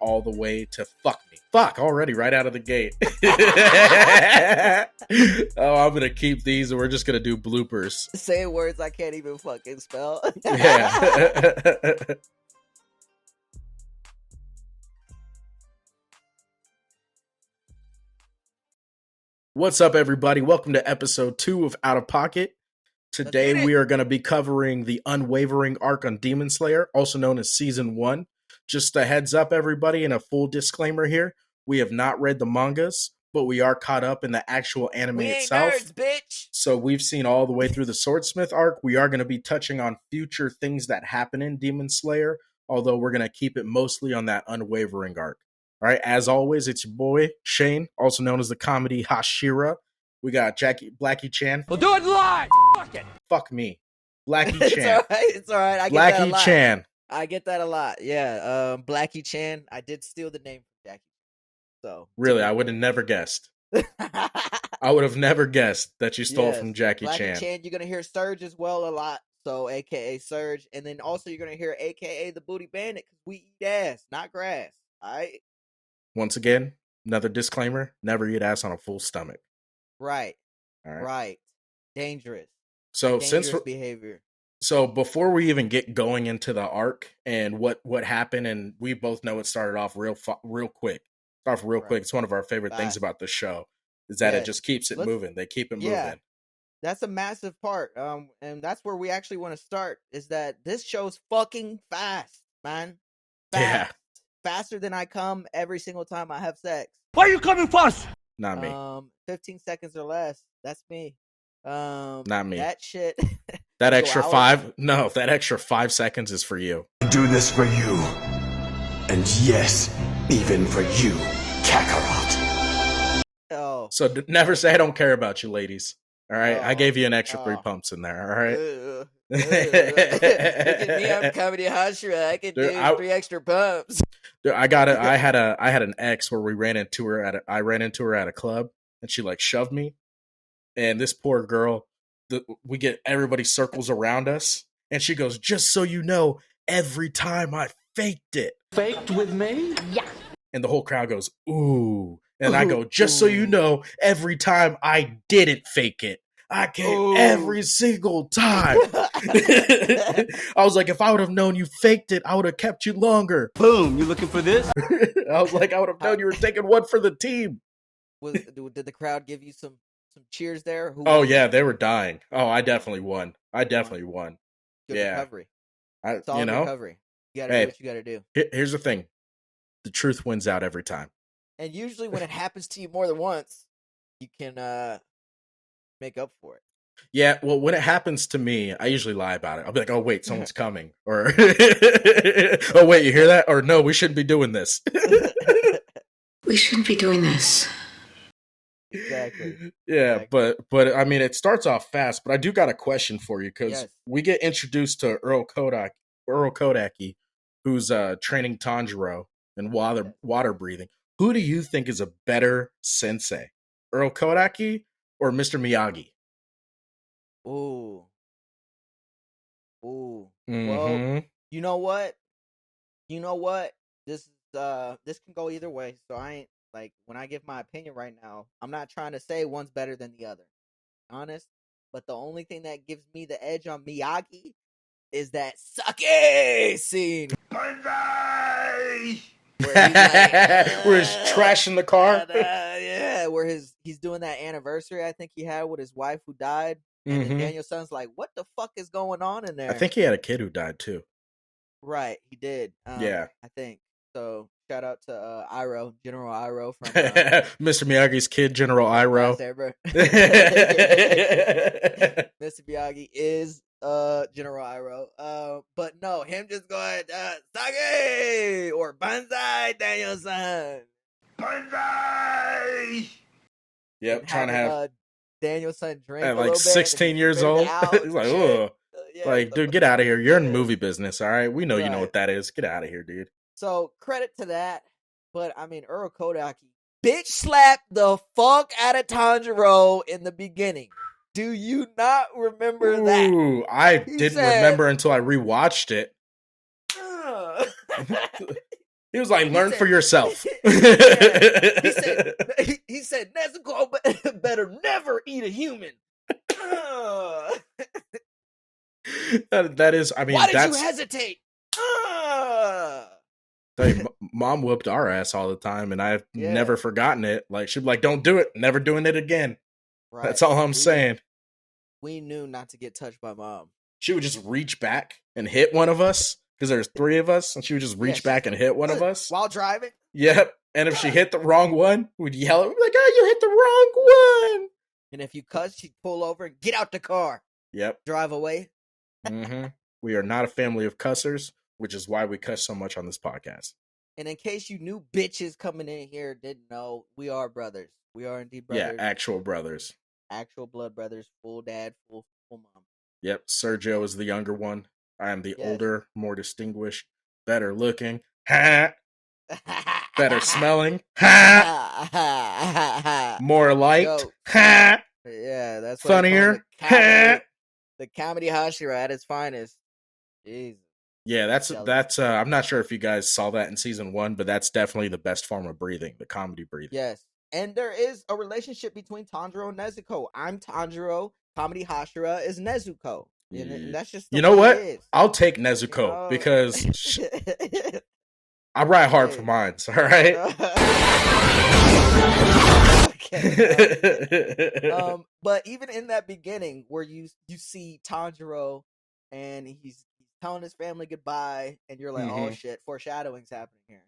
all the way to fuck me. Fuck, already right out of the gate. Oh, I'm going to keep these and we're just going to do bloopers. Saying words I can't even fucking spell. Yeah. What's up, everybody? Welcome to episode 2 of Out of Pocket. Today we are going to be covering the Unwavering arc on Demon Slayer, also known as Season 1. Just a heads up, everybody, and a full disclaimer here. We have not read the mangas, but we are caught up in the actual anime itself. Nerds, bitch. So we've seen all the way through the Swordsmith arc. We are going to be touching on future things that happen in Demon Slayer, although we're going to keep it mostly on that Unwavering arc. All right, as always, it's your boy, Shane, also known as the comedy Hashira. We got Blackie Chan. We'll do it live! Fuck it! Fuck me. Blackie Chan. It's all right. I get that a lot. Blackie Chan. I get that a lot. Yeah, Blackie Chan. I did steal the name from Jackie. So really, I would have never guessed. I would have never guessed that you stole from Jackie Chan. Blackie Chan, you're going to hear Surge as well a lot. So, a.k.a. Surge. And then also you're going to hear a.k.a. the Booty Bandit because we eat ass, not grass. All right? Once again, another disclaimer, never eat ass on a full stomach. Right. All right. Right. Dangerous. So Dangerous behavior. So before we even get going into the arc and what happened, and we both know it started off real quick. Quick. It's one of our favorite things about the show is that it just keeps it moving. They keep it moving. That's a massive part. And that's where we actually want to start is that this show's fucking fast, man. Fast. Yeah. Faster than I come every single time I have sex. Why are you coming fast? Not me. 15 seconds or less. That's me. Not me. That shit. That extra 5. No, that extra 5 seconds is for you. I do this for you. And yes, even for you, Kakarot. Oh. So never say I don't care about you, ladies. All right, I gave you an extra 3 pumps in there. All right. Look at me, I'm comedy Hashira. I can do 3 extra pumps. Dude, I got it. I had an ex where we ran into her I ran into her at a club and she like shoved me, and this poor girl, we get everybody circles around us and she goes, "Just so you know, every time I faked it." Faked with me? Yeah. And the whole crowd goes, "Ooh." And I go, "Just so you know, every time I didn't fake it, I came every single time." I was like, if I would have known you faked it, I would have kept you longer. Boom, you looking for this? I was like, I would have known you were taking one for the team. Did the crowd give you some cheers there? Yeah, they were dying. Oh, I definitely won. Good recovery. Solid recovery. You gotta do what you gotta do. Here's the thing. The truth wins out every time. And usually when it happens to you more than once, you can make up for it. Yeah, well, when it happens to me, I usually lie about it. I'll be like, "Oh, wait, someone's coming." Or, "Oh, wait, you hear that?" Or, "No, we shouldn't be doing this." We shouldn't be doing this. Exactly. Yeah, exactly. But I mean, it starts off fast, but I do got a question for you because we get introduced to Earl Kodaki, who's training Tanjiro in water breathing. Who do you think is a better sensei, Earl Kodaki or Mr. Miyagi? Ooh. Mm-hmm. Well, you know what? This can go either way. So I ain't like when I give my opinion right now. I'm not trying to say one's better than the other. Honest, but the only thing that gives me the edge on Miyagi is that sake scene. Bye-bye! Where he's trashing the car. Where he's doing that anniversary I think he had with his wife who died. And then Daniel-san's like, what the fuck is going on in there? I think he had a kid who died too. Right, he did. I think. So, shout out to General Iroh from Mr. Miyagi's kid, General Iroh. Mr. Miyagi is General Iroh. But no, him just going Sage or Banzai Daniel-san. Banzai! Yep, trying to have Daniel-san drink at like like 16 years old. He's like, "Oh, like, dude, get out of here. You're in movie business, all right? We know you know what that is. Get out of here, dude." So credit to that, but I mean, Earl Kodaki bitch slapped the fuck out of Tanjiro in the beginning. Do you not remember that? Ooh, I didn't remember until I rewatched it. He was like, learn for yourself. He said, Nezuko better never eat a human. That is, I mean, why did you hesitate? Like, Mom whooped our ass all the time, and I've never forgotten it. Like, she'd be like, don't do it. Never doing it again. Right. That's all I'm saying. We knew not to get touched by Mom. She would just reach back and hit one of us, because there's 3 of us, and she would just reach back and hit one of us. While driving? Yep. And if she hit the wrong one, we'd yell at her, like, oh, you hit the wrong one. And if you cuss, she'd pull over and get out the car. Yep. Drive away. Mm-hmm. We are not a family of cussers, which is why we cuss so much on this podcast. And in case you new bitches coming in here didn't know, we are brothers. We are indeed brothers. Yeah, actual brothers. Actual blood brothers, full dad, full mom. Yep, Sergio is the younger one. I am the older, more distinguished, better looking, better smelling, more liked, yeah, that's funnier, the comedy Hashira at its finest. Jesus. Yeah, that's I'm not sure if you guys saw that in season 1, but that's definitely the best form of breathing, the comedy breathing. Yes. And there is a relationship between Tanjiro and Nezuko. I'm Tanjiro, comedy Hashira is Nezuko. And that's just you know what? I'll take Nezuko because I ride hard for mine, all right? Okay. But even in that beginning where you see Tanjiro and he's telling his family goodbye and you're like, oh shit, foreshadowing's happening here.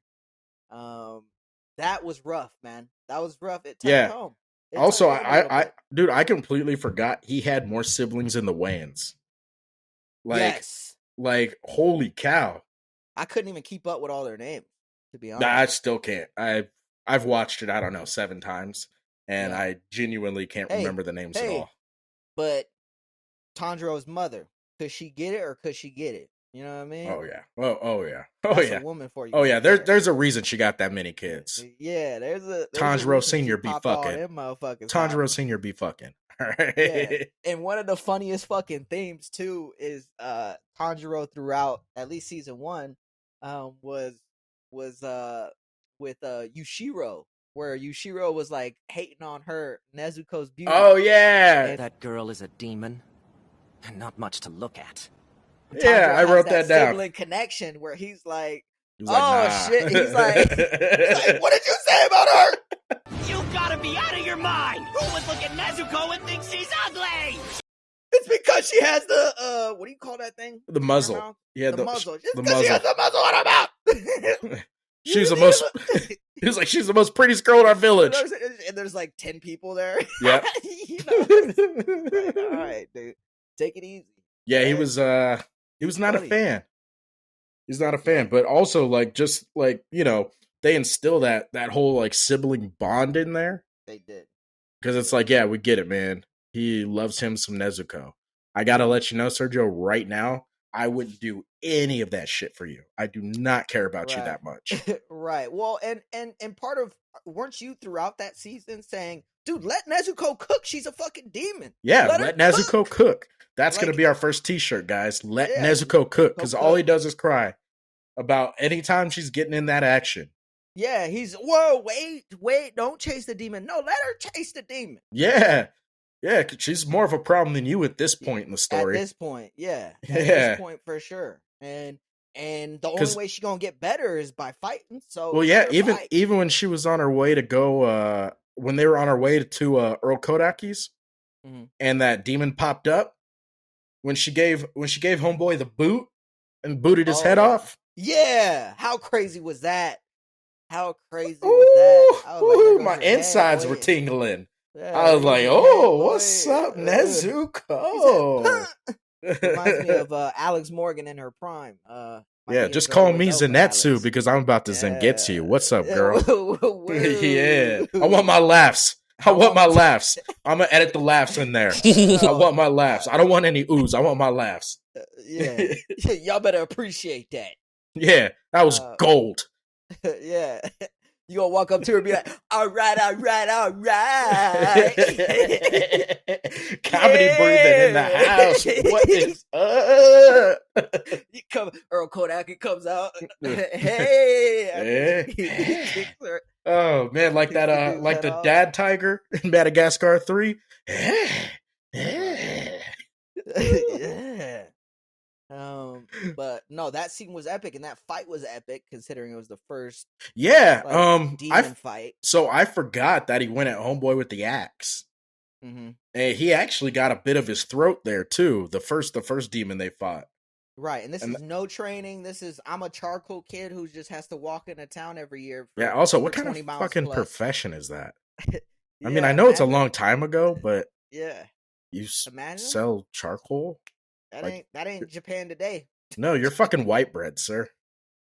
That was rough, man. That was rough. It touched home. Also, I completely forgot he had more siblings in the Wayans. Like, holy cow. I couldn't even keep up with all their names, to be honest. Nah, I still can't. I've watched it, I don't know, 7 times, and I genuinely can't remember the names at all. But Tanjiro's mother, could she get it or could she get it? You know what I mean? Oh yeah. Oh yeah. That's a woman for you. Oh yeah. There's a reason she got that many kids. Yeah, there's Tanjiro Senior be fucking. Tanjiro Senior be fucking. All right. Yeah. And one of the funniest fucking themes too is Tanjiro throughout at least season 1 was with Yushiro, where Yushiro was like hating on her Nezuko's beauty. Oh yeah. That girl is a demon and not much to look at. Yeah, I wrote that down. Sibling connection where he's like, nah. Shit. He's like, what did you say about her? You gotta be out of your mind! Who would look at Nezuko and think she's ugly? It's because she has the what do you call that thing? The muzzle. Yeah, the muzzle. It's the muzzle. She has the muzzle on her mouth. She's the most. He was like, she's the most prettiest girl in our village. And there's like 10 people there. Yeah. All right, dude, take it easy. Yeah, he was not a fan. He's not a fan, but also like just like, you know, they instill that whole like sibling bond in there. They did. Because it's like, yeah, we get it, man. He loves him some Nezuko. I gotta let you know, Sergio, right now, I wouldn't do any of that shit for you. I do not care about you that much. Right. Well, and part of, weren't you throughout that season saying, dude, let Nezuko cook. She's a fucking demon. Yeah, let Nezuko cook. That's going to be our first t-shirt, guys. Let Nezuko cook, because all he does is cry about anytime she's getting in that action. Yeah, he's, whoa, wait, don't chase the demon. No, let her chase the demon. Yeah, she's more of a problem than you at this point in the story. At this point, At this point, for sure. And the only way she's going to get better is by fighting. So, well, yeah, even when she was on her way to go, when they were on her way to Earl Kodaki's, and that demon popped up, when she gave homeboy the boot and booted his head off. Yeah, how crazy was that? How crazy was that? Ooh, my insides were tingling. Yeah, I was like, what's up, Nezuko? Reminds me of Alex Morgan in her prime. Yeah, just call me Zenetsu because I'm about to Zengetsu. What's up, girl? Yeah, I want my laughs. I'm gonna edit the laughs in there. I want my laughs. I don't want any oohs. I want my laughs. Yeah, y'all better appreciate that. Yeah, that was gold. Yeah. You gonna walk up to her and be like, all right. Comedy breathing in the house. What is You come, Earl Kodak comes out. Hey. Hey. Kicks her. Oh man, like Kicks the that dude's like head the off. dad tiger in Madagascar 3. Yeah. But no, that scene was epic, and that fight was epic considering it was the first Yeah, demon fight. so I forgot that he went at homeboy with the axe. Mm-hmm. And he actually got a bit of his throat there too. The first demon they fought. Right, and this is no training. This is I'm a charcoal kid who just has to walk into town every year. Yeah. Also, what kind of fucking profession is that? I mean, I know it's a long time ago, but yeah, you imagine sell charcoal. That ain't Japan today. No, you're fucking white bread, sir.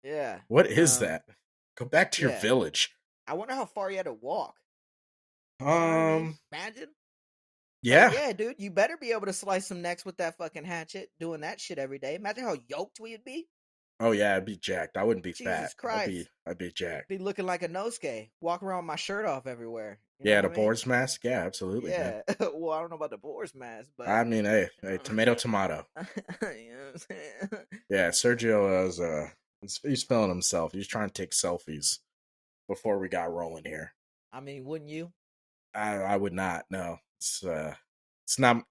Yeah. What is that? Go back to your village. I wonder how far you had to walk. Imagine. Yeah. Like, yeah, dude, you better be able to slice some necks with that fucking hatchet, doing that shit every day. Imagine how yoked we'd be. Oh yeah, I'd be jacked. I wouldn't be Jesus fat. Christ. I'd be jacked. Be looking like a Nosuke, walking around with my shirt off everywhere. Yeah, the boar's mask. Yeah, absolutely. Yeah. Well, I don't know about the boar's mask, but I mean, hey, tomato. you know what I'm saying? Yeah, Sergio is he's feeling himself. He's trying to take selfies before we got rolling here. I mean, wouldn't you? I would not. No,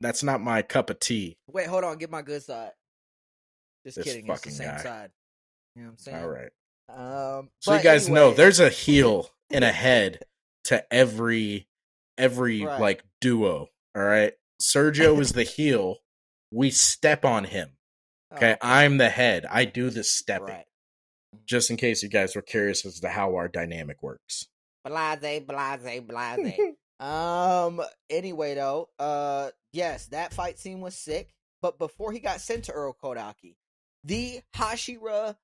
that's not my cup of tea. Wait, hold on. Get my good side. Just This kidding. It's the fucking same guy. side. You know what I'm saying? All right. So but you guys know anyway. there's a heel and a head to every Right. like duo. All right. Sergio is the heel. We step on him. Okay. I'm the head. I do the stepping. Right. Just in case you guys were curious as to how our dynamic works. Blase. Anyway, though, yes, that fight scene was sick. But before he got sent to Earl Kodaki, the Hashira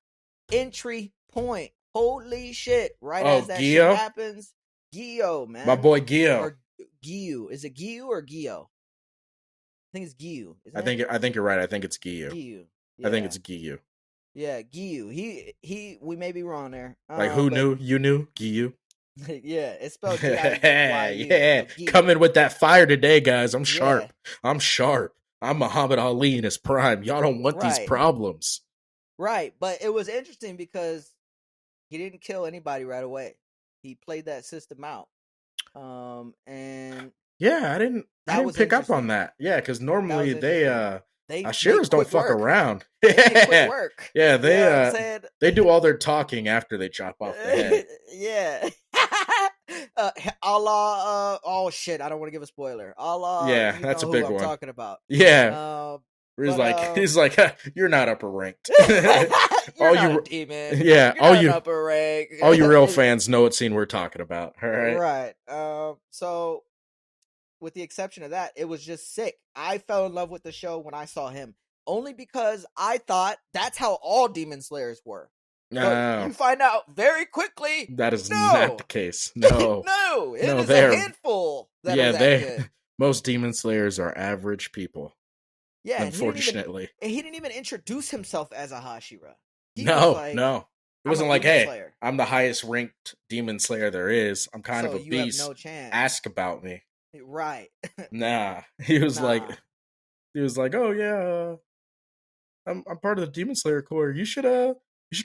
entry point. Holy shit! Right as that Gio? shit happens, Gio, man, My boy Gio. or Gio. Is it Gio or Gio? I think it's Gio. I think you're right. I think it's Gio. Gio. I think it's Gio. Yeah, Gio. He. We may be wrong there. Like who knew? You knew Gio. Yeah, it's spelled G-I-Y-U. Yeah, Gio. coming with that fire today, guys. I'm sharp. Yeah. I'm sharp. I'm Muhammad Ali in his prime. Y'all don't want these Right. problems. Right, but it was interesting because he didn't kill anybody right away. He played that system out. And Yeah, I didn't pick up on that. Yeah, because normally they Ashiras don't fuck around. They make quick work. Yeah, You know what I'm saying? they do all their talking after they chop off the head. Yeah. Allah, oh shit, I don't want to give a spoiler. Allah, Yeah, you that's know a big who I'm one. talking about. Yeah. But, He's like, you're not upper ranked. You're not a demon. Yeah, You're not upper rank. all you real fans know what scene we're talking about. All right. Right. So with the exception of that, it was just sick. I fell in love with the show when I saw him. Only because I thought that's how all Demon Slayers were. But No, you find out very quickly that is not the case. No. no, it No, is they're- a handful that are that good. Most demon slayers are average people. Yeah, Unfortunately. and he didn't even introduce himself as a Hashira. He No. was like, It wasn't I'm a like, demon hey, slayer. I'm the highest ranked demon slayer there is. I'm kind So of a you beast. have no chance. Ask about me. Right. Nah. He was Nah. like, oh yeah, I'm part of the Demon Slayer Corps. You should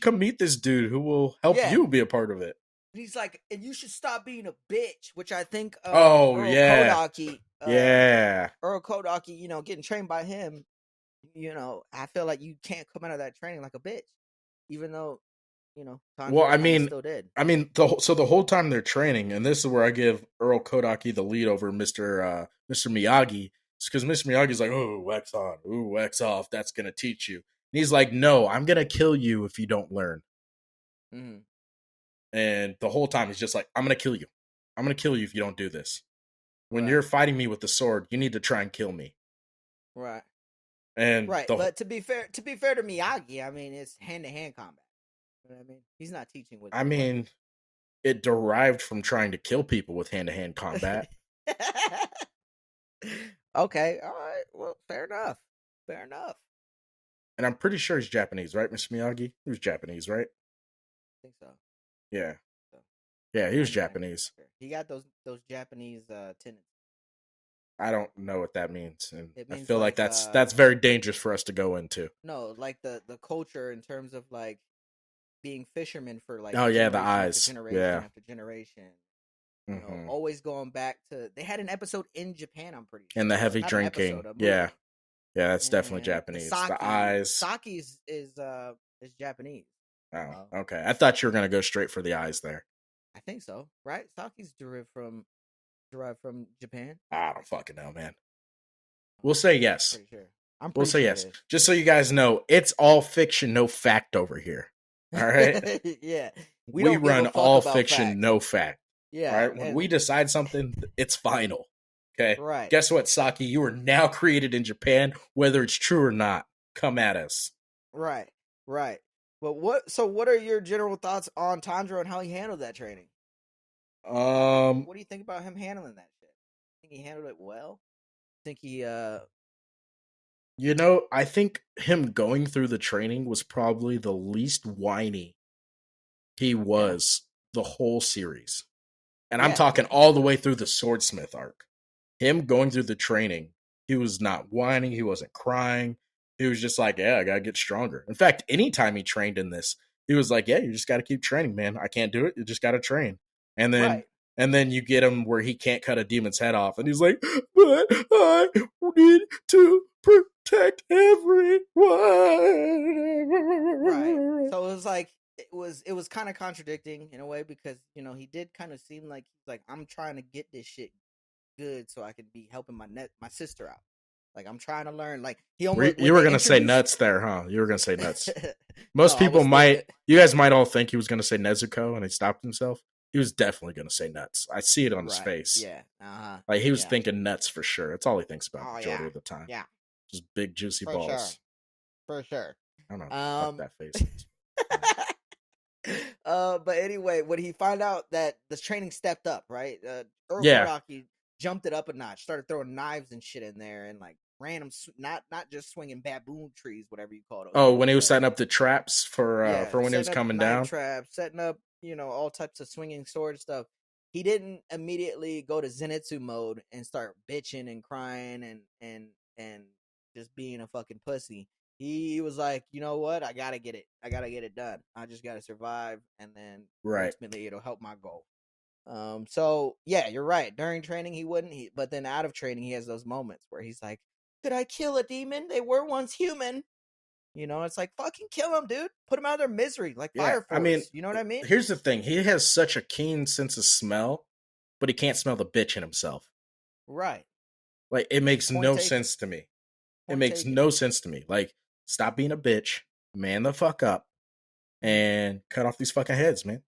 come meet this dude who will help Yeah. you be a part of it. He's like, and you should stop being a bitch, which I think Oh, yeah. Kodaki, Yeah. Earl Kodaki, getting trained by him, I feel like you can't come out of that training like a bitch, even though, Tanjiro Well, I kinda mean, still did. the whole time they're training, and this is where I give Earl Kodaki the lead over Mr. Miyagi. It's because Mr. Miyagi's like, oh, wax on, ooh, wax off. That's gonna teach you. And he's like, no, I'm gonna kill you if you don't learn. Mm-hmm. And the whole time he's just like, I'm gonna kill you. I'm gonna kill you if you don't do this. When you're fighting me with the sword, you need to try and kill me. Right. And Right. But to be fair to Miyagi, I mean, it's hand-to-hand combat. You know what I mean? He's not teaching with. I mean, it derived from trying to kill people with hand-to-hand combat. Okay. All right. Well, fair enough. Fair enough. And I'm pretty sure he's Japanese, right, Mr. Miyagi? He was Japanese, right? I think so. Yeah. Yeah, he was 99% Japanese. sure. He got those Japanese tenants. I don't know what that means, and It I means feel like like that's very dangerous for us to go into. no, like the culture in terms of like being fishermen for like Oh yeah, the generation after eyes. generation Yeah. after generation. Hmm. Always going back to they had an episode in Japan, I'm pretty sure. And the heavy Not an drinking. episode, a movie. Yeah. Yeah, that's definitely And Japanese. The eyes. Sake is Japanese. Oh, okay. I thought you were gonna go straight for the eyes there. I think so, right? Sake's derived from Japan. I don't fucking know, man. We'll say yes. Pretty sure. I'm We'll pretty say sure yes. Just so you guys know, it's all fiction, no fact over here. All right. Yeah. We don't give run a fuck all about fiction, facts. no fact. Yeah. All right. When we decide something, it's final. Okay. Right. Guess what, Saki? You are now created in Japan, whether it's true or not. Come at us. Right. But what are your general thoughts on Tanjiro and how he handled that training? What do you think about him handling that shit? Think he handled it well? Think he I think him going through the training was probably the least whiny he was the whole series. And I'm talking all the way through the swordsmith arc. Him going through the training, he was not whining, he wasn't crying. He was just like, yeah, I gotta get stronger. In fact, anytime he trained in this, he was like, yeah, you just gotta keep training, man. I can't do it. You just gotta train. And then you get him where he can't cut a demon's head off, and he's like, but I need to protect everyone. Right. So it was like it was kind of contradicting in a way because he did kind of seem like he's like, I'm trying to get this shit good so I can be helping my sister out. Like I'm trying to learn. Like he almost you were gonna say nuts there, huh? You were gonna say nuts. Most people might. You guys might all think he was gonna say Nezuko, and he stopped himself. He was definitely gonna say nuts. I see it on his face. Yeah. Like he was thinking nuts for sure. That's all he thinks about majority of the time. Yeah. Just big juicy For balls. For sure. I don't know. Fuck that face. But anyway, when he found out that the training stepped up, right? Earl Yeah. Kodaki jumped it up a notch, started throwing knives and shit in there, and like random, not just swinging baboon trees, whatever you call it. Oh, when he was setting up the traps for when he was setting up coming knife down. traps, setting up all types of swinging sword stuff. He didn't immediately go to Zenitsu mode and start bitching and crying and just being a fucking pussy. He was like, you know what? I gotta get it done. I just gotta survive, and then ultimately it'll help my goal. So yeah, you're right. During training he wouldn't, but then out of training he has those moments where he's like, could I kill a demon? They were once human. It's like, fucking kill them, dude. Put them out of their misery, like Fire Force. I mean, you know what I mean? Here's the thing. He has such a keen sense of smell, but he can't smell the bitch in himself. Right. Like, it makes no sense to me. It makes no sense to me. Like, stop being a bitch, man the fuck up, and cut off these fucking heads, man.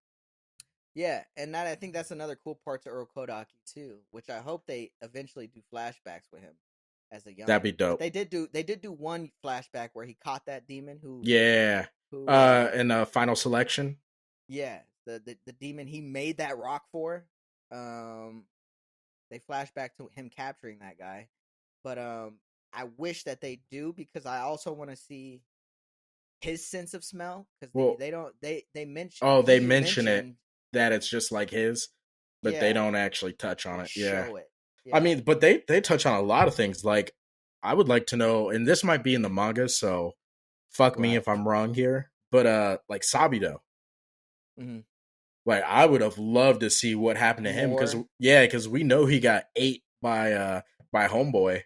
Yeah, and I think that's another cool part to Earl Kodaki, too, which I hope they eventually do flashbacks with him. As a young That'd be dope. They did do one flashback where he caught that demon who in Final Selection. Yeah, the demon he made that rock for. They flash back to him capturing that guy. But I wish that they do, because I also want to see his sense of smell, because they mention it that it's just like his, but they don't actually touch on it. Show it. Yeah. I mean, but they touch on a lot of things. Like, I would like to know, and this might be in the manga, so fuck me if I'm wrong here, but like Sabido. Mm-hmm. Like, I would have loved to see what happened to him, because we know he got ate by Homeboy,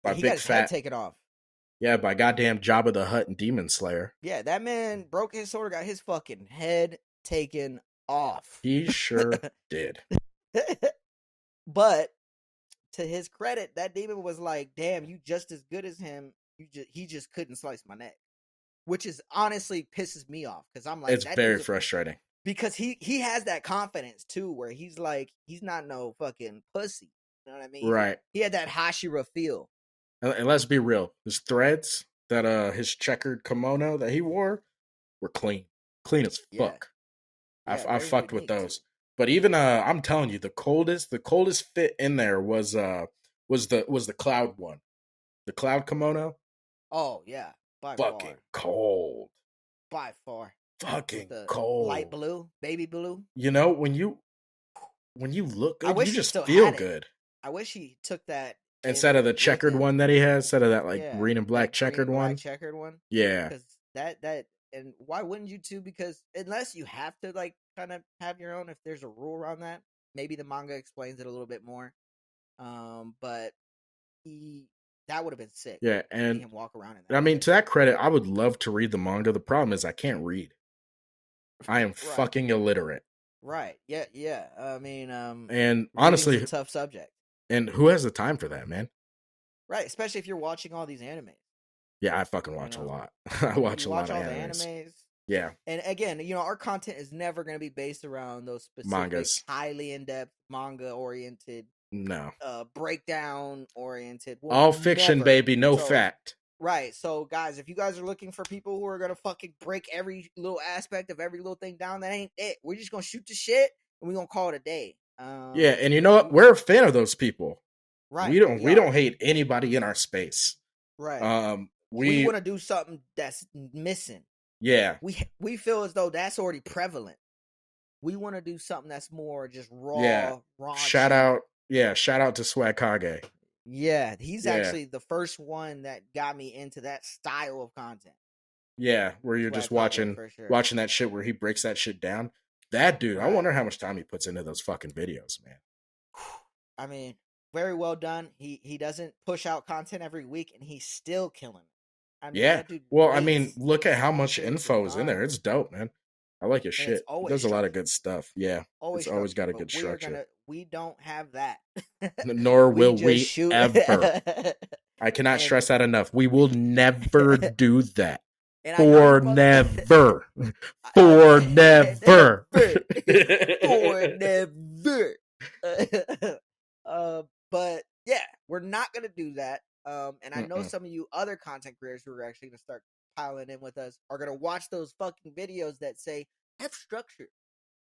by he Big got his Fat head taken off. Yeah, by goddamn Jabba the Hutt and Demon Slayer. Yeah, that man broke his sword, got his fucking head taken off. He sure did. But to his credit, that demon was like, "Damn, you just as good as him. He just couldn't slice my neck," which is honestly pisses me off, because I'm like, it's very frustrating, because he has that confidence too, where he's like, he's not no fucking pussy. You know what I mean? Right. He had that Hashira feel. And let's be real, his threads that his checkered kimono that he wore were clean as fuck. I fucked with those. Too. But even I'm telling you, the coldest fit in there was the cloud one, the cloud kimono. Oh yeah, fucking cold. By far, fucking cold. Light blue, baby blue. You know, when you when you look I good, wish you he just still feel had it. good. I wish he took that Instead of the with checkered him. one that he has, instead of that like Yeah, green and black that green checkered and black one. checkered one. Yeah. Because that and why wouldn't you too? Because unless you have to like kind of have your own, if there's a rule around that, maybe the manga explains it a little bit more. But that would have been sick. Yeah, to see and him walk around in that. I mean, to that credit, I would love to read the manga. The problem is I can't read. I am fucking illiterate. Right. Yeah. Yeah. I mean, And reading's honestly, a tough subject. and who has the time for that, man? Right. Especially if you're watching all these animes. Yeah, I fucking watch a lot. I watch a lot of all animes. the animes. Yeah. And again, our content is never going to be based around those specific, Mangas. highly in-depth, manga-oriented, No. breakdown-oriented. All fiction, never. baby, no fact. Right. So, guys, if you guys are looking for people who are going to fucking break every little aspect of every little thing down, that ain't it. We're just going to shoot the shit, and we're going to call it a day. Yeah, and you know what? We're a fan of those people. Right. We don't hate anybody in our space. Right. We want to do something that's missing. Yeah. We feel as though that's already prevalent. We want to do something that's more just raw. Yeah. Raw. Shout out to Swag Kage. Yeah, he's actually the first one that got me into that style of content. Yeah, where you're just watching that shit where he breaks that shit down. That dude, right. I wonder how much time he puts into those fucking videos, man. I mean, very well done. He doesn't push out content every week, and he's still killing it. I mean, yeah. Well, I mean, look at how much info is in there. It's dope, man. I like his shit. He does a lot of good stuff. Yeah. It's always got a good structure. We don't have that. Nor will we ever. I cannot stress that enough. We will never do that. For never. For never. For never. But yeah, we're not going to do that. And I know some of you other content creators who are actually going to start piling in with us are going to watch those fucking videos that say, have structure.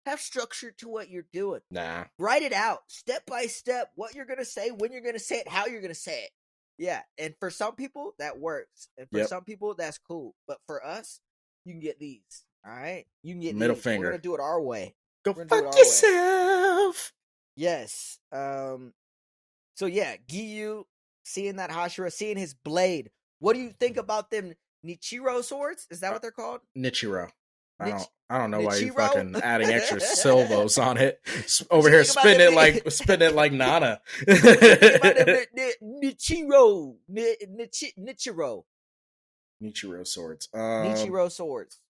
Have structure to what you're doing. Nah. Write it out, step by step, what you're going to say, when you're going to say it, how you're going to say it. Yeah, and for some people, that works. And for some people, that's cool. But for us, you can get these, all right? You can get middle these. finger. We're going to do it our way. Go fuck yourself. Yes. So yeah, Giyu, seeing that Hashira, seeing his blade. What do you think about them Nichiro swords? Is that what they're called? Nichiro. I don't know why you're fucking adding extra syllables on it. Over here spitting it like Nana. Nichiro. Nichiro swords. Nichiro swords.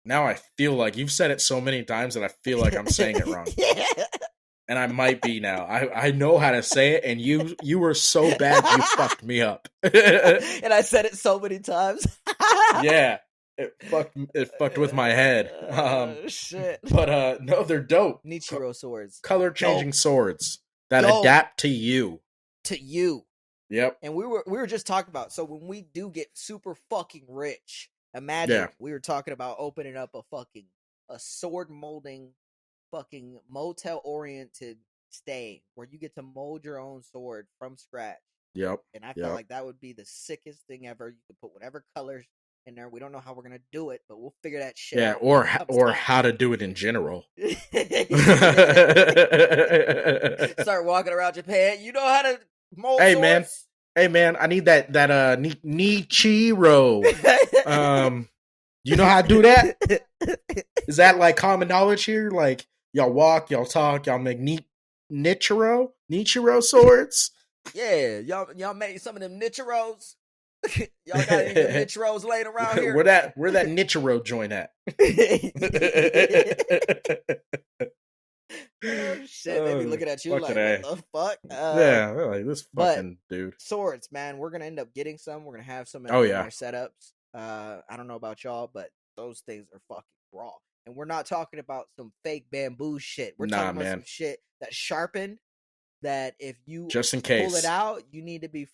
Now I feel like you've said it so many times that I feel like I'm saying it wrong. Yeah. And I might be now. I know how to say it, and you were so bad you fucked me up. And I said it so many times. Yeah. It fucked with my head. Shit. But no, they're dope. Nichiro swords. Color changing swords that adapt to you. To you. Yep. And we were just talking about, so when we do get super fucking rich, imagine we were talking about opening up a sword molding fucking motel oriented stay where you get to mold your own sword from scratch. Yep. And I felt like that would be the sickest thing ever. You could put whatever colors in there. We don't know how we're gonna do it, but we'll figure that shit out. Yeah, or how to do it in general. Start walking around Japan. You know how to mold swords? Hey man, I need that Nichiro. You know how to do that? Is that like common knowledge here? Like y'all walk, y'all talk, y'all make Nichiro swords? Yeah, y'all made some of them Nichiros. Y'all got any Nichiros laying around here? Where that Nichiro joint at? Oh shit, they be looking at you like, what the fuck? Yeah, like this fucking dude. Swords, man, we're gonna end up getting some. We're gonna have some in our setups. I don't know about y'all, but those things are fucking raw. And we're not talking about some fake bamboo shit. We're talking about some shit that's sharpened. That if you just in case pull it out, you need to be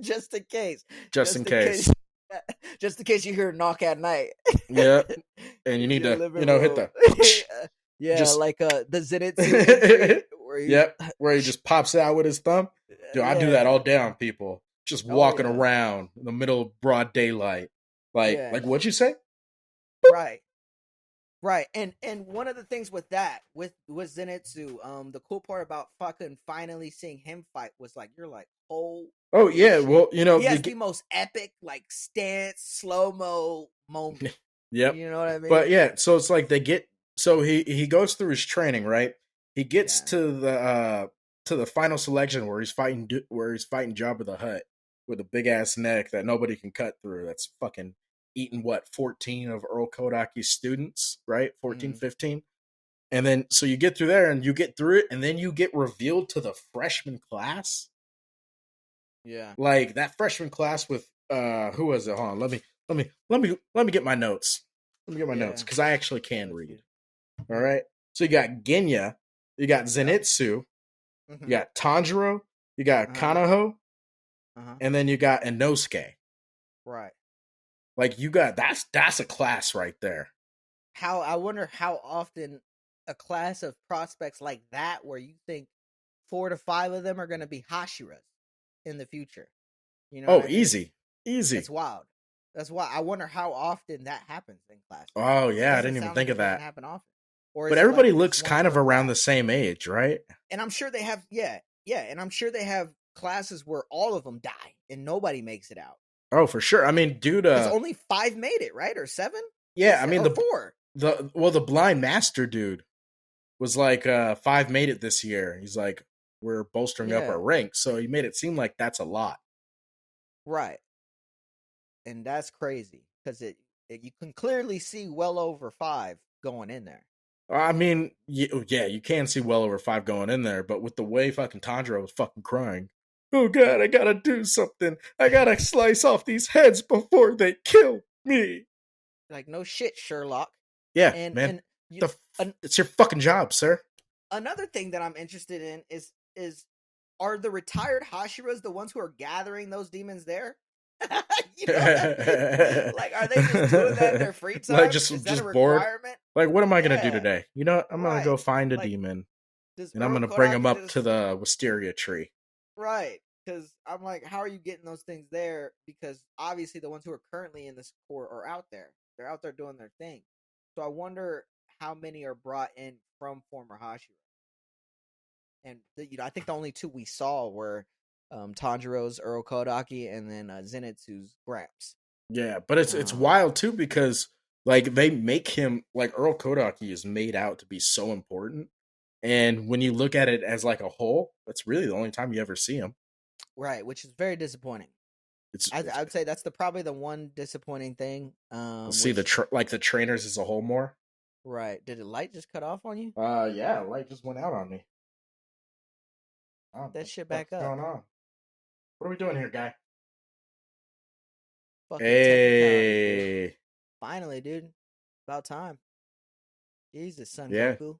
just in case. Just in case. Just in case you hear a knock at night. Yeah, and you need to hit the like the Zenitsu where he just pops out with his thumb. Dude, I do that all day on people. Just walking around in the middle of broad daylight. Like what'd you say? Right. Right, and one of the things with that with Zenitsu, the cool part about fucking finally seeing him fight was like you're like, oh yeah, shit. well, He has the most epic like stance slow mo moment. Yep. You know what I mean? But yeah, so it's like he goes through his training, right? He gets to the final selection where he's fighting Jabba the Hutt with a big ass neck that nobody can cut through. That's fucking eating 14 of Earl Kodaki's students, right? 14, 15. And then so you get through there and you get through it, and then you get revealed to the freshman class. Yeah. Like that freshman class with who was it? Hold on, let me get my notes. Let me get my notes because I actually can read. All right. So you got Genya, you got Zenitsu, you got Tanjiro, you got Kanaho, and then you got Inosuke. Right. Like you got that's a class right there. I wonder how often a class of prospects like that, where you think 4 to 5 of them are going to be Hashiras in the future. You know? Oh, easy. It's wild. That's why I wonder how often that happens in class. Oh yeah, I didn't even think of that. Happen often. Or but everybody looks kind of around the same age, right? And I'm sure they have, and I'm sure they have classes where all of them die and nobody makes it out. Oh, for sure. I mean, dude, only 5 made it, right? Or 7? Yeah, I mean 4. The blind master dude was like 5 made it this year. He's like, we're bolstering up our ranks, so he made it seem like that's a lot, right? And that's crazy because you can clearly see well over 5 going in there. I mean, yeah, you can see well over 5 going in there, but with the way fucking Tanjiro was fucking crying, oh god, I gotta do something. I gotta slice off these heads before they kill me. Like, no shit, Sherlock. Yeah, man. It's your fucking job, sir. Another thing that I'm interested in is are the retired Hashiras the ones who are gathering those demons there? You know, like, are they just doing that in their free time? Like just bored. Like, what am I gonna do today? You know what? I'm gonna go find a demon, and I'm gonna bring him up to the wisteria tree. Right, because I'm like, how are you getting those things there? Because obviously the ones who are currently in this core are out there. They're out there doing their thing. So I wonder how many are brought in from former Hashira. And I think the only 2 we saw were Tanjiro's Earl Kodaki and then Zenitsu's Gramps. Yeah, but it's wild too because like they make him like Earl Kodaki is made out to be so important, and when you look at it as like a whole, that's really the only time you ever see him. Right, which is very disappointing. I would say that's probably the one disappointing thing. See the trainers as a whole more. Right. Did the light just cut off on you? Yeah, the light just went out on me. That shit back up. What's going on? What are we doing here, guy? Fucking hey. Dude. Finally, dude. About time. Jesus, son Goku.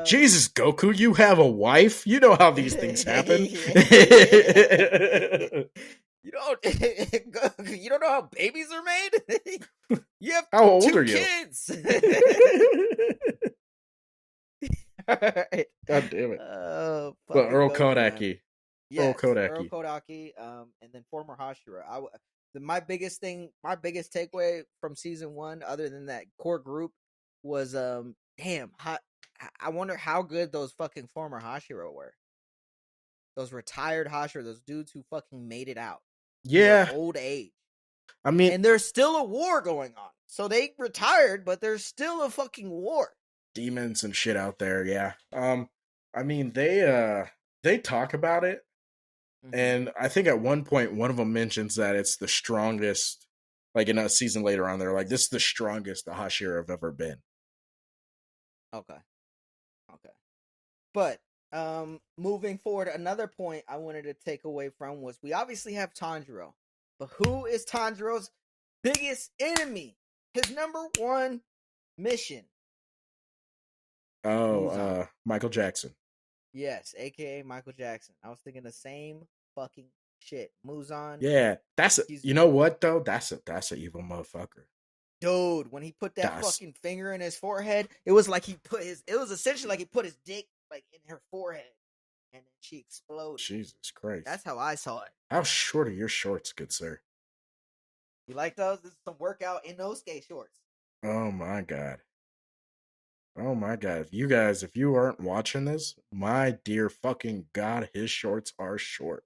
Jesus, Goku, you have a wife? You know how these things happen. You don't know how babies are made? You have how old 2 are you? Kids. Right. God damn it. But Earl Kodaki. Yes, Earl Kodaki, and then former Hashira. My biggest takeaway from season 1, other than that core group, was I wonder how good those fucking former Hashira were. Those retired Hashira, those dudes who fucking made it out. Yeah. Old age. I mean, and there's still a war going on. So they retired, but there's still a fucking war. Demons and shit out there, yeah. I mean, they talk about it, and I think at one point one of them mentions that it's the strongest. Like in a season later on, they're like, "This is the strongest the Hashira have ever been." Okay. But moving forward, another point I wanted to take away from was we obviously have Tanjiro, but who is Tanjiro's biggest enemy? His number 1 mission. Oh, Michael Jackson. Yes, aka Michael Jackson. I was thinking the same fucking shit. Muzan. Yeah, you know what though? That's an evil motherfucker. Dude, when he put that fucking finger in his forehead, it was like it was essentially like he put his dick like in her forehead, and then she exploded. Jesus Christ! That's how I saw it. How short are your shorts, good sir? You like those? This is some workout in those skate shorts. Oh my god. Oh my god. You guys, if you aren't watching this, my dear fucking god, his shorts are short.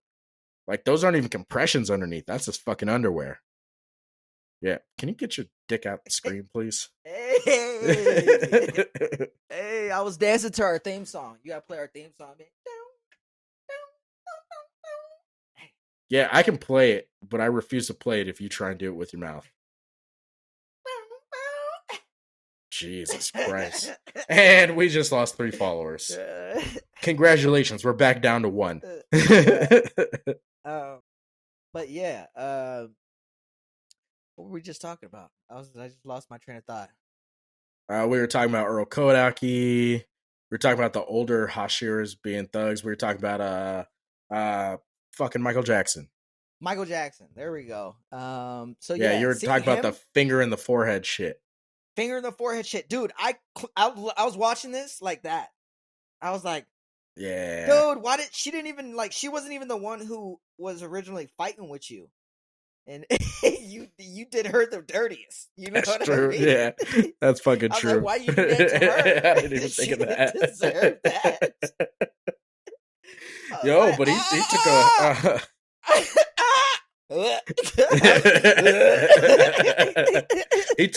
Like, those aren't even compressions underneath. That's just fucking underwear. Yeah. Can you get your dick out the screen, please? Hey! Hey, I was dancing to our theme song. You gotta play our theme song, man. Yeah, I can play it, but I refuse to play it if you try and do it with your mouth. Jesus Christ. And we just lost 3 followers. Congratulations, we're back down to 1. But yeah, what were we just talking about? I just lost my train of thought. We were talking about Earl Kodaki. We were talking about the older Hashiras being thugs. We were talking about fucking Michael Jackson. Michael Jackson. There we go. So yeah, you were talking about the finger in the forehead shit. Finger in the forehead shit, dude. I was watching this like that. I was like, yeah, dude, why did she didn't even like? She wasn't even the one who was originally fighting with you, and you did her the dirtiest. You know that's what true. I mean? Yeah, that's fucking true. Like, why you do that to her? I didn't even think of that. Deserve that. Yo, but he took a. he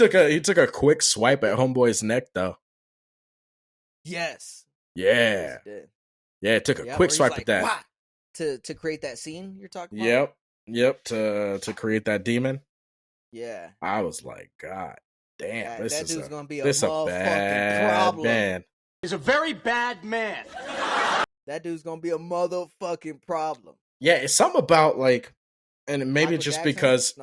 took a quick swipe at homeboy's neck though. Yes. Yeah. Yeah, it took a quick swipe at that. Wah! To create that scene you're talking about. Yep. To create that demon. Yeah. I was like, God damn, that dude's gonna be a motherfucking problem. Man. He's a very bad man. That dude's gonna be a motherfucking problem. Yeah, it's something about like. And maybe it's just because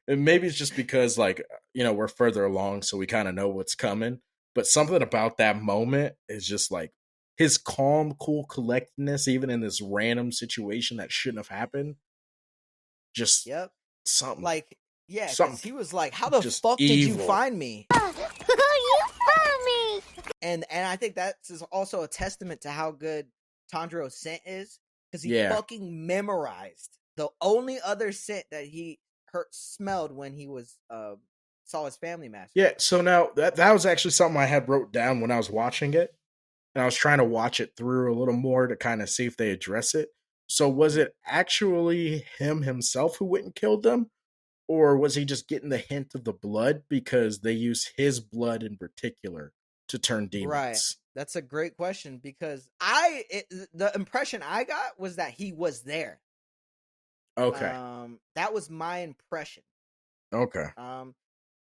maybe it's just because like, you know, we're further along, so we kind of know what's coming. But something about that moment is just like his calm, cool collectedness, even in this random situation that shouldn't have happened. Just something like, yeah, because he was like, "How the fuck did you find me? You found me." And I think that's also a testament to how good Tanjiro's scent is. Because he fucking memorized the only other scent that he smelled when he was saw his family massacre. Yeah, so now that was actually something I had wrote down when I was watching it. And I was trying to watch it through a little more to kind of see if they address it. So was it actually him himself who went and killed them? Or was he just getting the hint of the blood because they use his blood in particular to turn demons? Right. That's a great question because the impression I got was that he was there. Okay. That was my impression. Okay.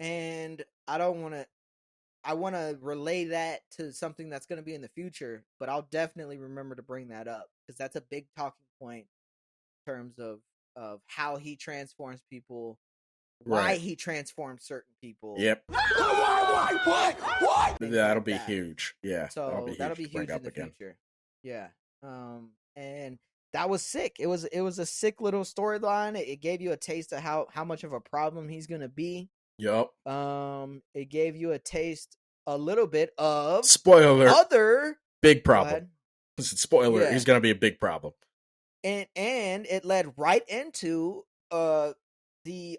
And I want to relay that to something that's going to be in the future, but I'll definitely remember to bring that up because that's a big talking point in terms of how he transforms people. Why he transforms certain people. Yep. What? That'll be huge. Yeah. So that'll be huge in the future. Yeah. And that was sick. It was a sick little storyline. It gave you a taste of how much of a problem he's gonna be. Yep. It gave you a little bit of spoiler. Other big problem. Spoiler. Yeah. He's gonna be a big problem. And it led right into the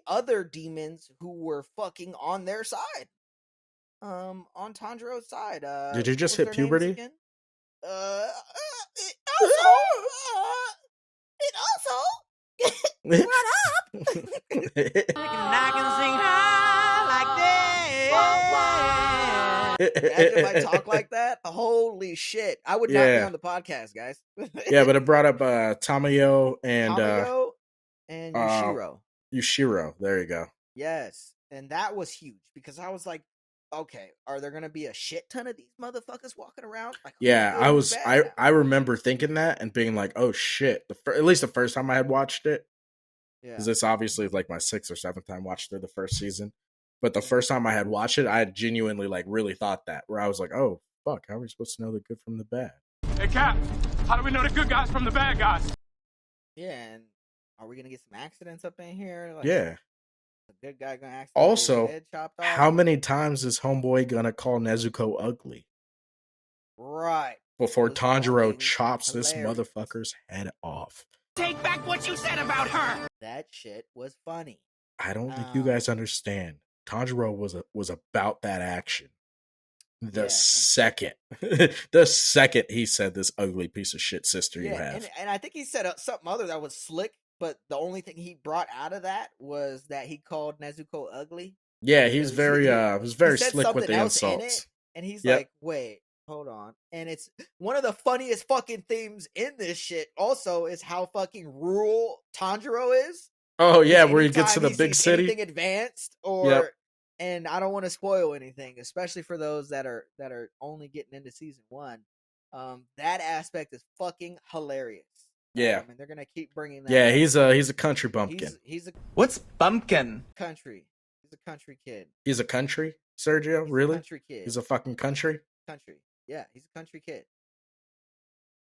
other demons who were fucking on their side. On Tanjiro's side. Did you just hit puberty? It also what up? I can sing high like this. Imagine if I talk like that. Holy shit. I would not be on the podcast, guys. Yeah, but it brought up Tamayo and Yushiro. Yushiro, there you go. Yes, and that was huge because I was like, okay, are there gonna be a shit ton of these motherfuckers walking around? Like, I remember thinking that and being like, oh shit. At least the first time I had watched it. Yeah. Because it's obviously like my 6th or 7th time watched through the first season. But the first time I had watched it, I had genuinely like really thought that. Where I was like, oh fuck, how are we supposed to know the good from the bad? Hey Cap, how do we know the good guys from the bad guys? Yeah, and are we gonna get some accidents up in here? Like, yeah. A good guy gonna accidentally also, head chopped off? How many times is homeboy gonna call Nezuko ugly? Right. Before Tanjiro chops this motherfucker's head off. Take back what you said about her! That shit was funny. I don't think you guys understand. Tanjiro was about that action. The second he said, "This ugly piece of shit sister you have," and I think he said something other that was slick. But the only thing he brought out of that was that he called Nezuko ugly. Yeah, he was very slick with the insults. And he's like, "Wait, hold on." And it's one of the funniest fucking themes in this shit. Also, is how fucking rural Tanjiro is. Oh yeah, where he gets to the big city, anything advanced or. And I don't want to spoil anything, especially for those that are only getting into season 1. That aspect is fucking hilarious. Yeah, and they're gonna keep bringing that. Yeah, he's a country bumpkin. He's a what's bumpkin? Country. He's a country kid. He's a country, Sergio. Really? Country kid. He's a fucking country. Country. Yeah, he's a country kid.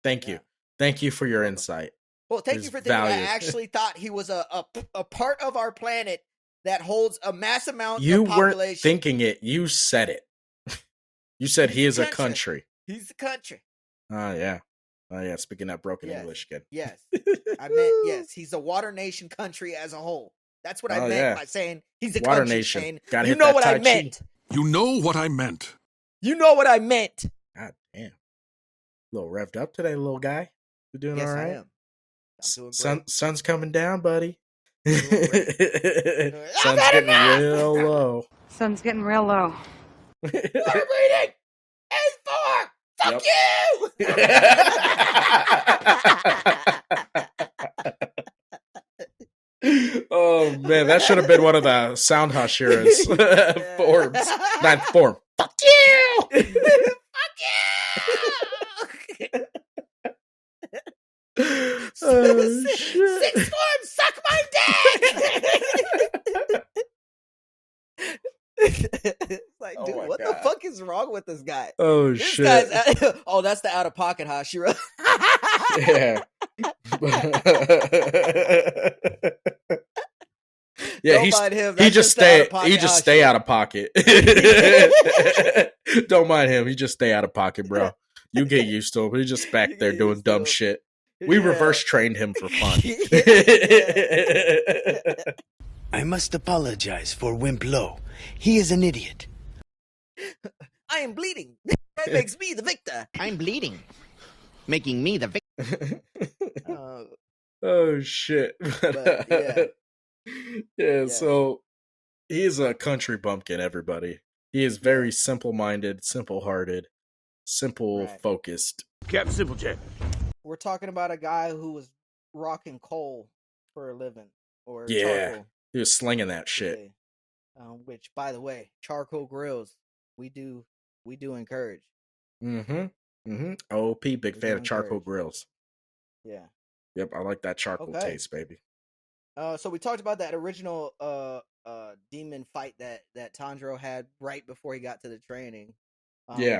Thank you for your insight. Well, thank you for thinking. I actually thought he was a part of our planet that holds a mass amount of population. You weren't thinking it. You said it. You said he is a country. He's a country. Oh, yeah. Oh, yeah. Speaking that broken English again. Yes. I meant, yes. He's a water nation country as a whole. That's what I meant by saying he's a water country nation. Shane. You know what I meant. You know what I meant. You know what I meant. God damn. A little revved up today, little guy. You doing all right? I am. I'm doing great. Sun's coming down, buddy. Sun's getting real low. Sun's getting real low. We're reading A4. Fuck you. Oh man, that should have been one of the Sound Hashira's forms. Ninth form. Fuck you. Fuck you. Oh, shit. Sixth form, suck my dick. Like, dude, what the fuck is wrong with this guy? Oh this shit! Oh, that's the out of pocket Hashira. Yeah. Yeah, he just stay out of pocket. Don't mind him. He just stay out of pocket, bro. You get used to him. He's just back there doing dumb shit. We reverse trained him for fun. I must apologize for Wimp Low. He is an idiot. I am bleeding. That makes me the victor. I'm bleeding, making me the victim. Oh shit! But, yeah. So he's a country bumpkin. Everybody. He is very simple-minded, simple-hearted, focused. Captain Simplejack. We're talking about a guy who was rocking coal for a living, or charcoal. He was slinging that shit. Which, by the way, charcoal grills, we do encourage. OP, big fan of charcoal grills. Yeah. Yep, I like that charcoal taste, baby. So we talked about that original demon fight that Tanjiro had right before he got to the training.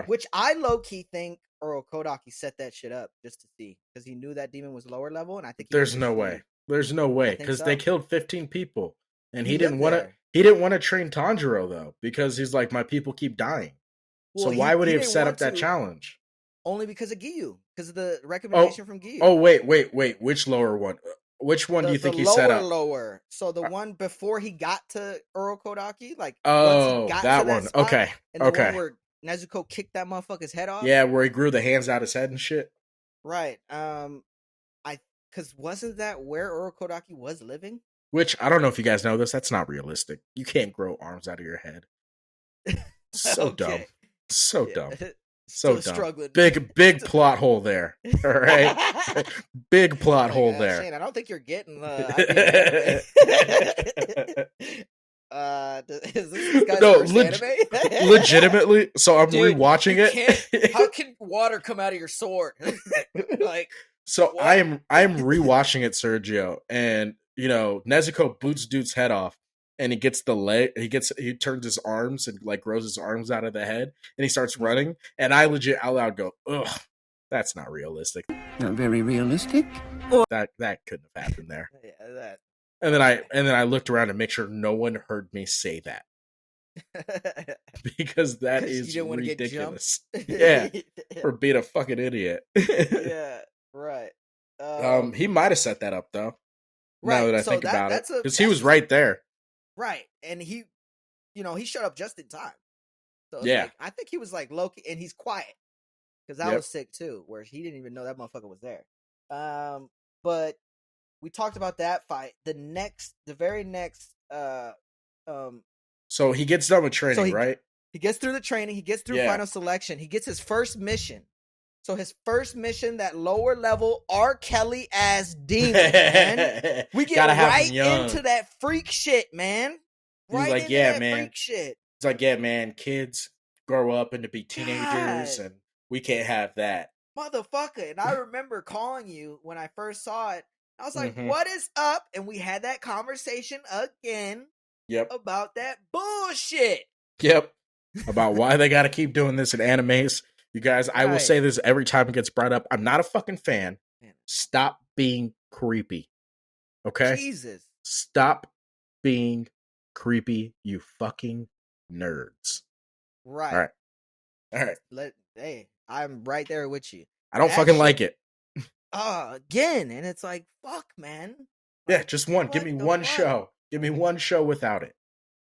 Which I low-key think Oro Kodaki set that shit up just to see, because he knew that demon was lower level, and I think there's no way, because they killed 15 people, and he didn't want to train Tanjiro though, because he's like, my people keep dying. Well, so why would he have set up that challenge? Only because of Giyu, because of the recommendation from Giyu. Oh wait, which lower one? Which one do you think he set up? Lower. So the one before he got to Oro Kodaki, like once he got that to one. Spot, okay, and the one where Nezuko kicked that motherfucker's head off. Yeah, where he grew the hands out his head and shit. Right. Because wasn't that where Oro Kodaki was living? Which I don't know if you guys know this. That's not realistic. You can't grow arms out of your head. So dumb. So dumb. So dumb. Struggling. Big plot hole there. All right. Big plot hole there. Shane, I don't think you're getting is this guy's first anime? Legitimately. So I'm rewatching it. How can water come out of your sword? So what? I am rewatching it, Sergio, and Nezuko boots dude's head off, and he gets the leg. He turns his arms and like grows his arms out of the head, and he starts running. And I legit out loud go, "Ugh, that's not realistic. Not very realistic. That couldn't have happened there." Yeah, that. And then I looked around to make sure no one heard me say that. Because that is ridiculous. Yeah. For being a fucking idiot. Yeah, right. He might have set that up though. Now that I think about it, because he was right there. Right, and he showed up just in time. So it's Yeah. like, I think he was like low-key, and he's quiet because that was sick too, where he didn't even know that motherfucker was there. But we talked about that fight. The very next, So he gets done with training, right? He gets through the training. He gets through final selection. He gets his first mission. So his first mission, that lower level R. Kelly ass demon, man. We get right into that freak shit, man. He's like, yeah, man. Freak shit. It's like, yeah, man. Kids grow up and to be teenagers, and we can't have that, motherfucker. And I remember calling you when I first saw it. I was like, what is up? And we had that conversation again. Yep. About that bullshit. Yep. About why they got to keep doing this in animes. You guys, I will say this every time it gets brought up. I'm not a fucking fan. Stop being creepy. Okay? Jesus. Stop being creepy, you fucking nerds. Right. All right. Hey, I'm right there with you. I don't fucking like it. Again. And it's like, fuck, man. Yeah, just one. Give me one show. Give me one show without it.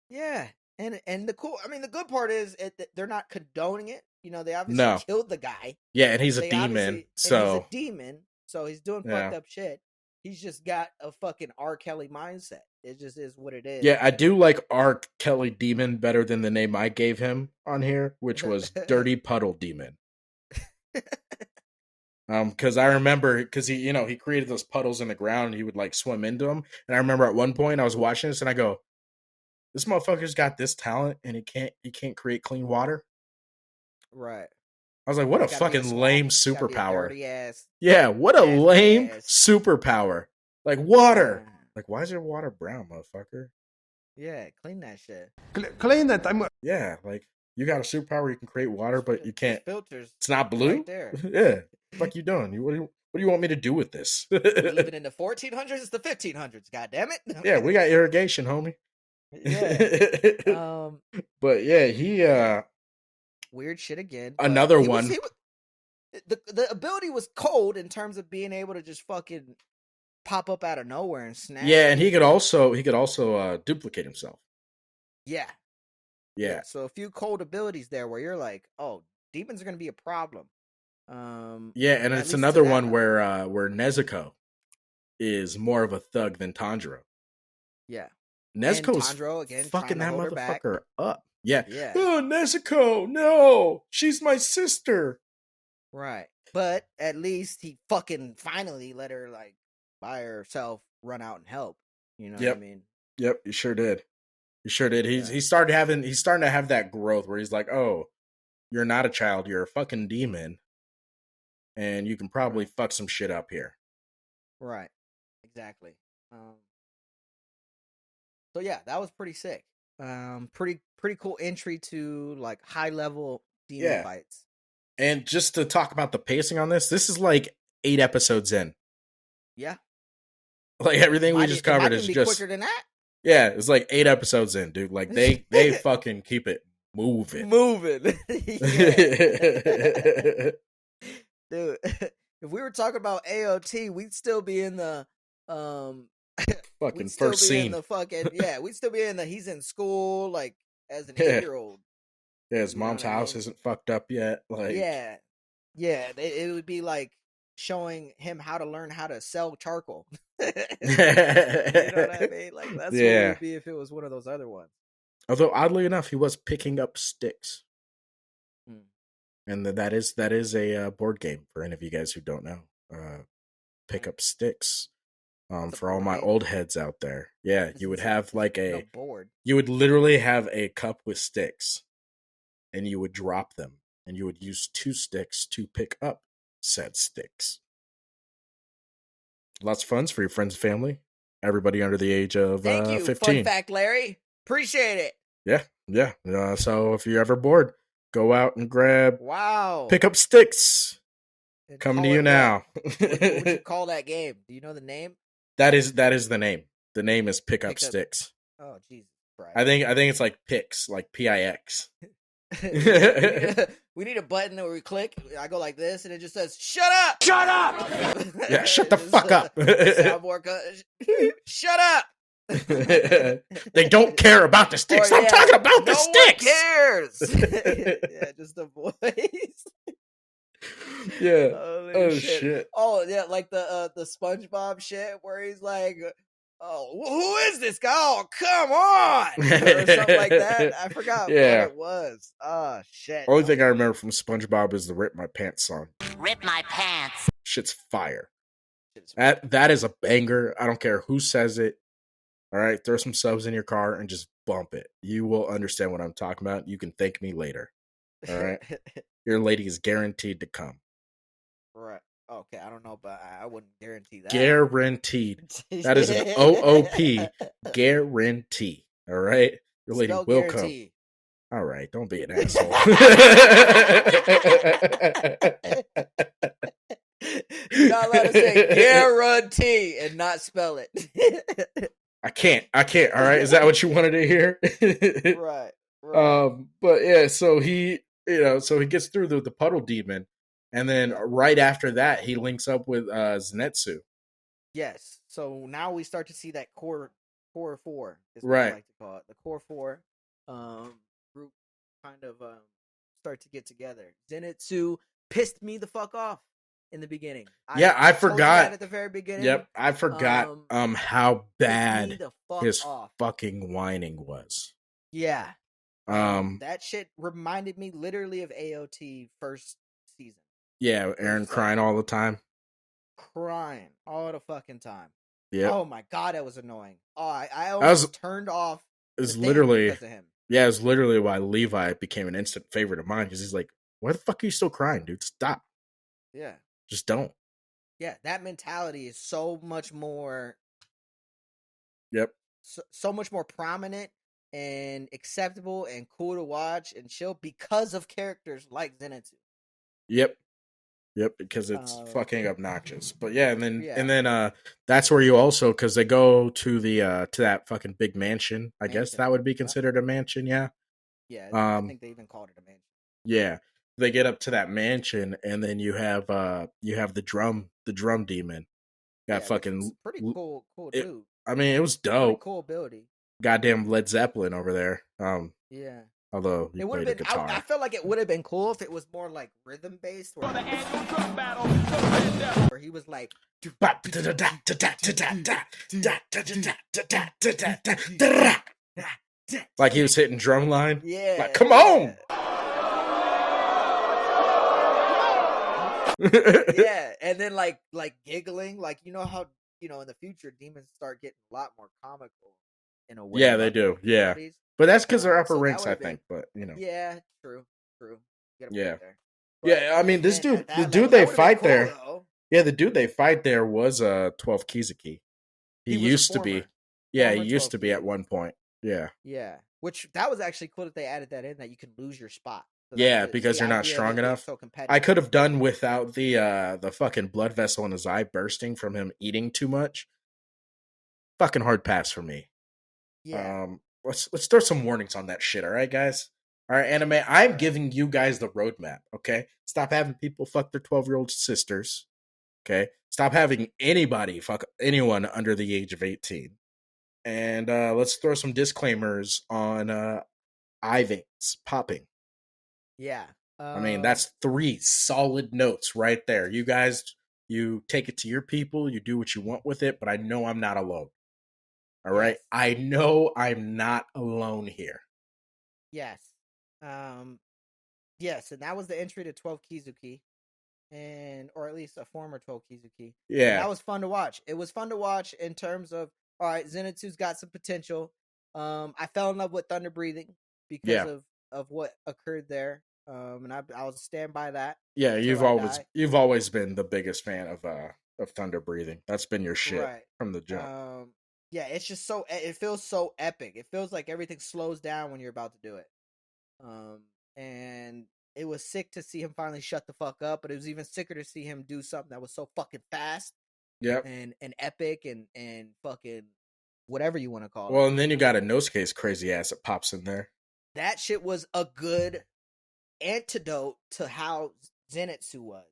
Yeah. And the good part is they're not condoning it. You know, they obviously killed the guy. Yeah, and he's a demon. So he's a demon. So he's doing fucked up shit. He's just got a fucking R. Kelly mindset. It just is what it is. Yeah, I do like R. Kelly Demon better than the name I gave him on here, which was Dirty Puddle Demon. Because I remember, because he created those puddles in the ground and he would like swim into them. And I remember at one point I was watching this and I go, this motherfucker's got this talent and he can't create clean water. Right. I was like, what a fucking lame superpower. Yeah, what a lame superpower. Like water. Like, why is your water brown, motherfucker? Yeah, clean that shit. Clean that. Yeah, like, you got a superpower, you can create water, but you can't. Filters. It's not blue? Right there. Yeah. What the fuck you doing? What do you want me to do with this? Living in the 1400s, it's the 1500s, goddammit. Yeah, we got irrigation, homie. Yeah. But yeah, weird shit again. Another one. The ability was cold in terms of being able to just fucking pop up out of nowhere and snap. Yeah, and he could also duplicate himself. Yeah. So a few cold abilities there where you're like, oh, demons are gonna be a problem. Yeah, and it's another one where Nezuko is more of a thug than Tanjiro. Yeah. Nezuko's Tanjiro, again, fucking that motherfucker up. Yeah. Yeah. Oh, Nezuko, no, she's my sister. Right. But at least he fucking finally let her like by herself run out and help. You know what I mean? Yep, he sure did. He's starting to have that growth where he's like, oh, you're not a child, you're a fucking demon. And you can probably fuck some shit up here. Right. Exactly. So yeah, that was pretty sick. Pretty cool entry to like high level demon fights. And just to talk about the pacing on this is like 8 episodes in. Yeah. Like everything we just covered is just quicker than that. Yeah, it's like 8 episodes in, dude. Like they fucking keep it moving. Dude, if we were talking about AOT, we'd still be in the fucking first scene. We'd still be in the he's in school like as an 8-year-old. Yeah, his mom's house isn't fucked up yet. Like yeah, it would be like showing him how to learn how to sell charcoal. You know what I mean? Like that's what it would be if it was one of those other ones. Although oddly enough, he was picking up sticks. And that is a board game for any of you guys who don't know. Pick up sticks. For all my old heads out there. Yeah, you would have like a board. You would literally have a cup with sticks and you would drop them and you would use 2 sticks to pick up said sticks. Lots of fun for your friends and family. Everybody under the age of 15. Fun fact, Larry. Appreciate it. Yeah. So if you're ever bored, go out and grab pick up sticks. And coming to you now. What would you call that game? Do you know the name? That is the name. The name is Pick Up Sticks. Oh Jesus Christ! I think it's like Pix, like PIX. We need a button where we click. I go like this, and it just says, "Shut up! Shut up! Yeah, shut the fuck up. Shut up! They don't care about the sticks. I'm talking about the sticks. No one cares. Yeah, just the voice. Yeah. Holy Oh shit. Oh yeah, like the SpongeBob shit where he's like, "Oh, who is this guy? Oh, come on!" or something like that. I forgot what it was. Oh shit. Only thing I remember from SpongeBob is the "Rip My Pants" song. Rip my pants. Shit's fire. That is a banger. I don't care who says it. All right, throw some subs in your car and just bump it. You will understand what I'm talking about. You can thank me later. All right, your lady is guaranteed to come. Right. Okay, I don't know, but I wouldn't guarantee that. Guaranteed. That is an OOP. Guarantee. All right, your lady will come. All right, don't be an asshole. You're not allowed to say guarantee and not spell it. I can't. All right, is that what you wanted to hear? Right. But yeah, so he gets through the puddle demon, and then right after that, he links up with Zenitsu. Yes. So now we start to see that core 4 is what right. I like to call it. The core 4 group kind of start to get together. Zenitsu pissed me the fuck off in the beginning. I forgot at the very beginning. Yep, I forgot how bad his fucking whining was. Yeah. That shit reminded me literally of AOT first season. Yeah, Aaron crying all the time. Crying all the fucking time. Yeah. Oh my god, that was annoying. Oh, I almost turned off. It was literally because of him. Yeah, it was literally why Levi became an instant favorite of mine, because he's like, "Why the fuck are you still crying, dude? Stop." Yeah. Just don't. Yeah, that mentality is so much more. Yep. So much more prominent and acceptable and cool to watch and chill because of characters like Zenitsu. Yep, because it's fucking obnoxious. But yeah, and then that's where you also, because they go to the to that fucking big mansion. I guess that would be considered a mansion. Yeah. Yeah, I think they even called it a mansion. Yeah, they get up to that mansion, and then you have the drum demon. Got fucking pretty cool dude. I mean, it was dope. Pretty cool ability. Goddamn Led Zeppelin over there. Yeah. Although he played a guitar. I felt like it would have been cool if it was more like rhythm based, where he was like, like he was hitting drumline. Yeah. Like, come on. Yeah, and then like giggling, like how in the future demons start getting a lot more comical in a way. Yeah, they do. Yeah, but that's because they're upper ranks, I think. But yeah, true. Yeah, I mean, this dude, the dude they fight there. Yeah, the dude they fight there was 12 Kizuki. He used to be. Yeah, he used to be at one point. Yeah. Yeah, which that was actually cool that they added that in, that you can lose your spot. Yeah, because you're not strong enough. So I could have done without the fucking blood vessel in his eye bursting from him eating too much. Fucking hard pass for me. Yeah. Let's throw some warnings on that shit, all right, guys? All right, anime, I'm giving you guys the roadmap, okay? Stop having people fuck their 12-year-old sisters, okay? Stop having anybody fuck anyone under the age of 18. And let's throw some disclaimers on eye veins popping. Yeah. I mean, that's 3 solid notes right there. You guys, you take it to your people, you do what you want with it, but I know I'm not alone. All right? I know I'm not alone here. Yes. Yes, and that was the entry to 12 Kizuki, or at least a former 12 Kizuki. Yeah. And that was fun to watch. It was fun to watch in terms of, all right, Zenitsu's got some potential. I fell in love with Thunder Breathing because of what occurred there. And I'll stand by that. Yeah, you've always been the biggest fan of Thunder Breathing. That's been your shit from the jump. Yeah, it's just it feels so epic. It feels like everything slows down when you're about to do it. And it was sick to see him finally shut the fuck up, but it was even sicker to see him do something that was so fucking fast. Yep. And epic and fucking whatever you want to call it. Well, and then you got a Nosuke's crazy ass that pops in there. That shit was a good antidote to how Zenitsu was.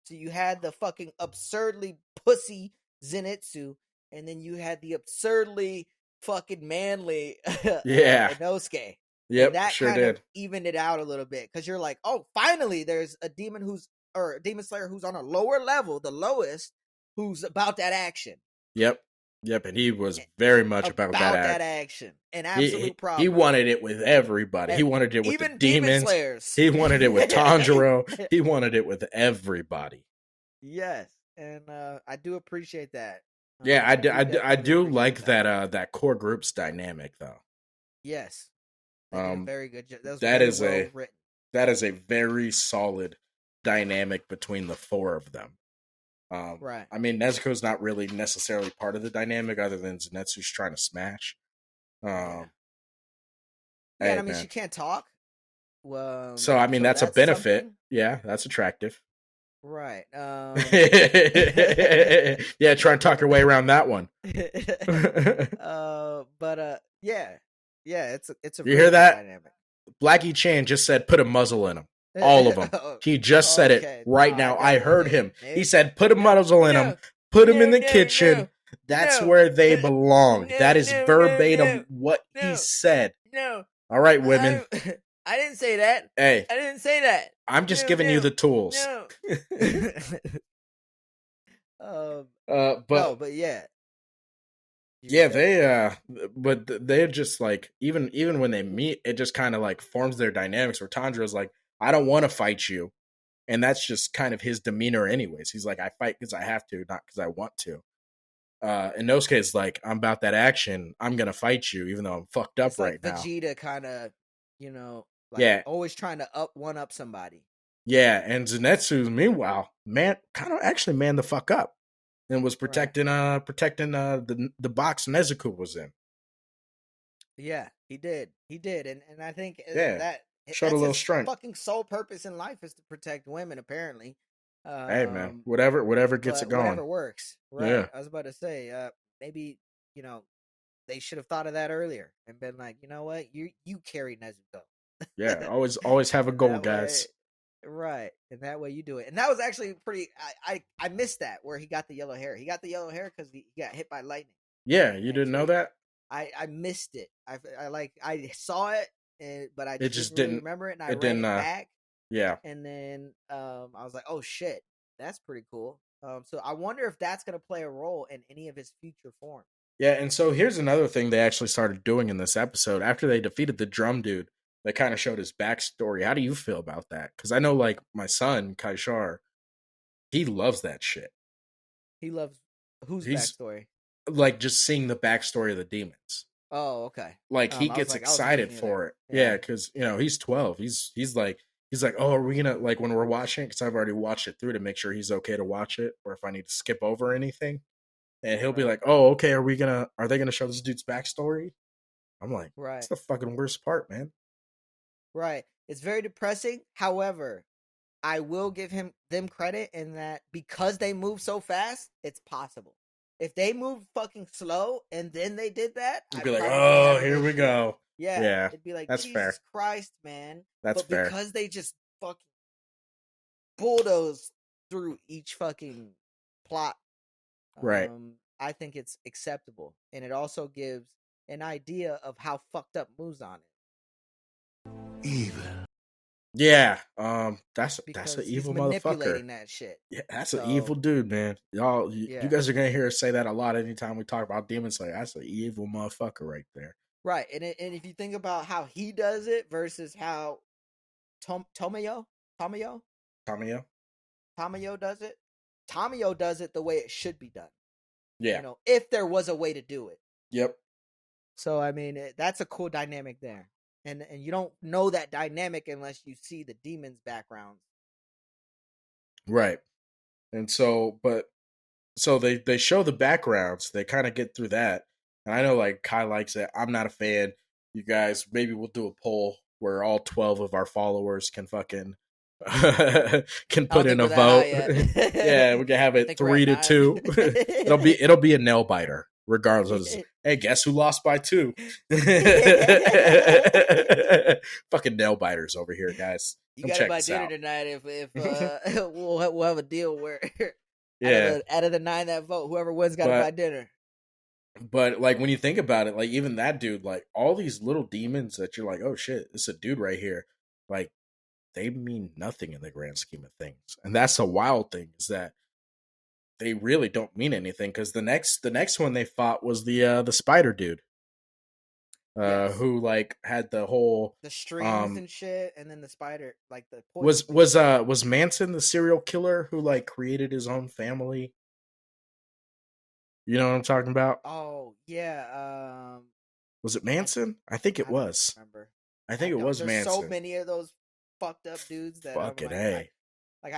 So you had the fucking absurdly pussy Zenitsu, and then you had the absurdly fucking manly Inosuke. Yep, and that sure kind did. of evened it out a little bit, because you're like, oh, finally there's a demon slayer who's on a lower level, the lowest, who's about that action. Yep, and he was very much about that action. An absolute problem. He wanted it with everybody. He wanted it with even the demons. Demon Slayers. He wanted it with Tanjiro. He wanted it with everybody. Yes, and I do appreciate that. Yeah, I do like that core group's dynamic, though. Yes, they did a very good job. That is a very solid dynamic between the four of them. Right. I mean, Nezuko's not really necessarily part of the dynamic, other than Zenitsu's trying to smash. I mean, she can't talk. Well, so I mean, that's a benefit. Something. Yeah, that's attractive. Right. Yeah, try and talk your way around that one. It's a you hear that? dynamic. Blackie Chan just said, "Put a muzzle in him." All of them. He just said it right now. I heard him. He said, "Put a muzzle in him. Put him in the kitchen. That's where they belong." That is verbatim what he said. No. All right, women. I didn't say that. Hey, I didn't say that. I'm just giving you the tools. But yeah. Yeah, but they're just like, even when they meet, it just kind of like forms their dynamics, where Tanjiro's like, I don't want to fight you. And that's just kind of his demeanor anyways. He's like, I fight because I have to, not because I want to. And Inosuke's like, I'm about that action. I'm going to fight you, even though I'm fucked up right now. Vegeta kind of, always trying to one up somebody. Yeah, and Zenitsu, meanwhile, man the fuck up. And was protecting the box Nezuko was in. Yeah, he did. And I think that showed a little strength. Fucking sole purpose in life is to protect women, apparently. Hey man, whatever gets it going. Whatever works. Right. Yeah. I was about to say, maybe, they should have thought of that earlier and been like, you know what, you carry Nezuko. Yeah, always have a goal, guys. Right, and that way you do it. And that was actually pretty. I missed that, where he got the yellow hair. He got the yellow hair because he got hit by lightning. Yeah, you didn't know that? I missed it. I saw it, but I just didn't didn't remember it. And I read it back. Yeah, and then I was like, oh shit, that's pretty cool. So I wonder if that's gonna play a role in any of his future forms. Yeah, and so here's another thing they actually started doing in this episode. After they defeated the drum dude, they kind of showed his backstory. How do you feel about that? Because I know, like, my son, Kaishar, he loves that shit. He loves whose backstory? Like, just seeing the backstory of the demons. Oh, okay. Like, he gets excited for it. Yeah, because, he's 12. He's like, oh, are we gonna, like, when we're watching it, because I've already watched it through to make sure he's okay to watch it, or if I need to skip over anything. And he'll be like, oh, okay, are they gonna show this dude's backstory? I'm like, right. That's the fucking worst part, man. Right. It's very depressing. However, I will give them credit in that because they move so fast, it's possible. If they move fucking slow and then they did that, I'd be like, oh, here we go. Yeah. It'd be like, that's Jesus fair. Christ, man. That's fair. Because they just fucking bulldoze through each fucking plot. Right. I think it's acceptable. And it also gives an idea of how fucked up Muzan is. Evil. Yeah, that's an evil manipulating motherfucker. That shit. Yeah, that's an evil dude, man. Y'all, you guys are gonna hear us say that a lot anytime we talk about Demon Slayer. That's an evil motherfucker right there. Right, and if you think about how he does it versus how Tamayo does it, Tamayo does it the way it should be done. Yeah, if there was a way to do it. Yep. So I mean, that's a cool dynamic there. And you don't know that dynamic unless you see the demons' backgrounds. Right. And so they show the backgrounds. They kind of get through that. And I know, like, Kai likes it. I'm not a fan. You guys, maybe we'll do a poll where all 12 of our followers can fucking can put in a vote. Yeah, we can have it 3-2. It'll be a nail biter. regardless. Hey, guess who lost by 2? Fucking nail biters over here, guys. You Come got to check buy this dinner out. tonight if we'll have a deal where Yeah, out of the 9 that vote, whoever wins got to buy dinner. But like when you think about it, like even that dude, like all these little demons that you're like, oh shit, it's a dude right here. Like they mean nothing in the grand scheme of things, and that's a wild thing is that they really don't mean anything. Because the next one they fought was the spider dude, Yes. who like had the whole The strings and shit, and then the spider, like the was Manson the serial killer who like created his own family? You know what I'm talking about? Oh yeah. Was it Manson? I think it was. Remember? I think it was There's Manson. so many of those fucked up dudes that Fucking I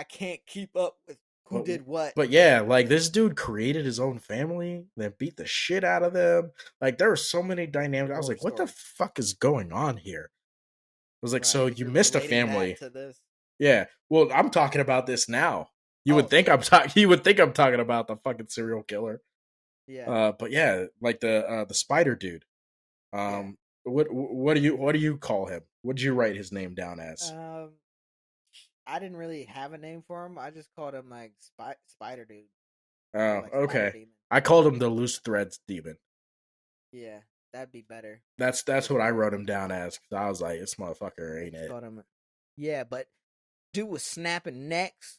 can't keep up with who did what. But yeah, like this dude created his own family, then beat the shit out of them. Like there were so many dynamics. I was like, what the fuck is going on here? I was like, so you missed a family. To this. Yeah. Well, I'm talking about this now. You would think I'm talking about the fucking serial killer. Yeah. But yeah, like the spider dude. What do you call him? What did you write his name down as? I didn't really have a name for him. I just called him like Spider Dude. Oh, like okay. I called him the loose threads demon. Yeah, that'd be better. That's what I wrote him down as. Cause I was like, this motherfucker ain't it. Yeah, but dude was snapping necks.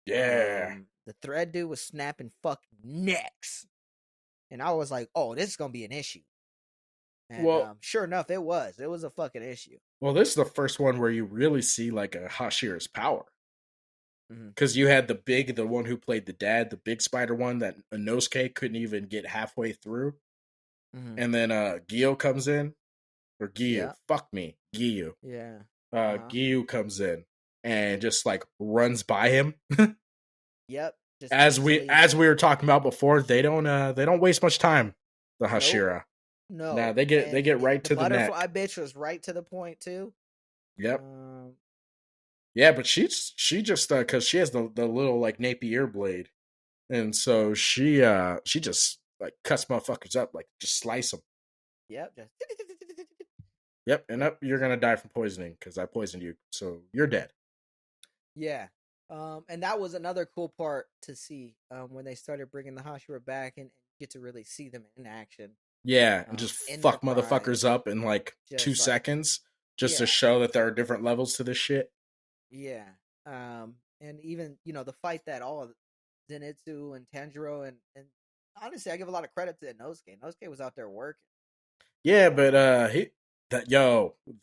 Yeah. The thread dude was snapping fucking necks. And I was like, oh, this is going to be an issue. And sure enough, it was. It was a fucking issue. Well, this is the first one where you really see like a Hashira's power. Because you had the one who played the dad, the big spider one that Inosuke couldn't even get halfway through. And then Gyo comes in. Or Gyu. Fuck me. Gyu. Yeah. Gyu comes in and just like runs by him. Yep. As we were talking about before, they don't waste much time. The Hashira. No. Nah, they get right to the neck. Butterfly bitch was right to the point too. Yep. Yeah, but she just because she has the little like Napier blade, and so she just like cuts motherfuckers up, like just slice them. Yep. Yep, and you're gonna die from poisoning because I poisoned you, so you're dead. Yeah. And that was another cool part to see when they started bringing the Hashira back and get to really see them in action. Yeah, and just fuck motherfuckers up in like 2 seconds just to show that there are different levels to this shit. Yeah. And even, the fight that all Zenitsu and Tanjiro and honestly, I give a lot of credit to Inosuke. Inosuke was out there working. Yeah, but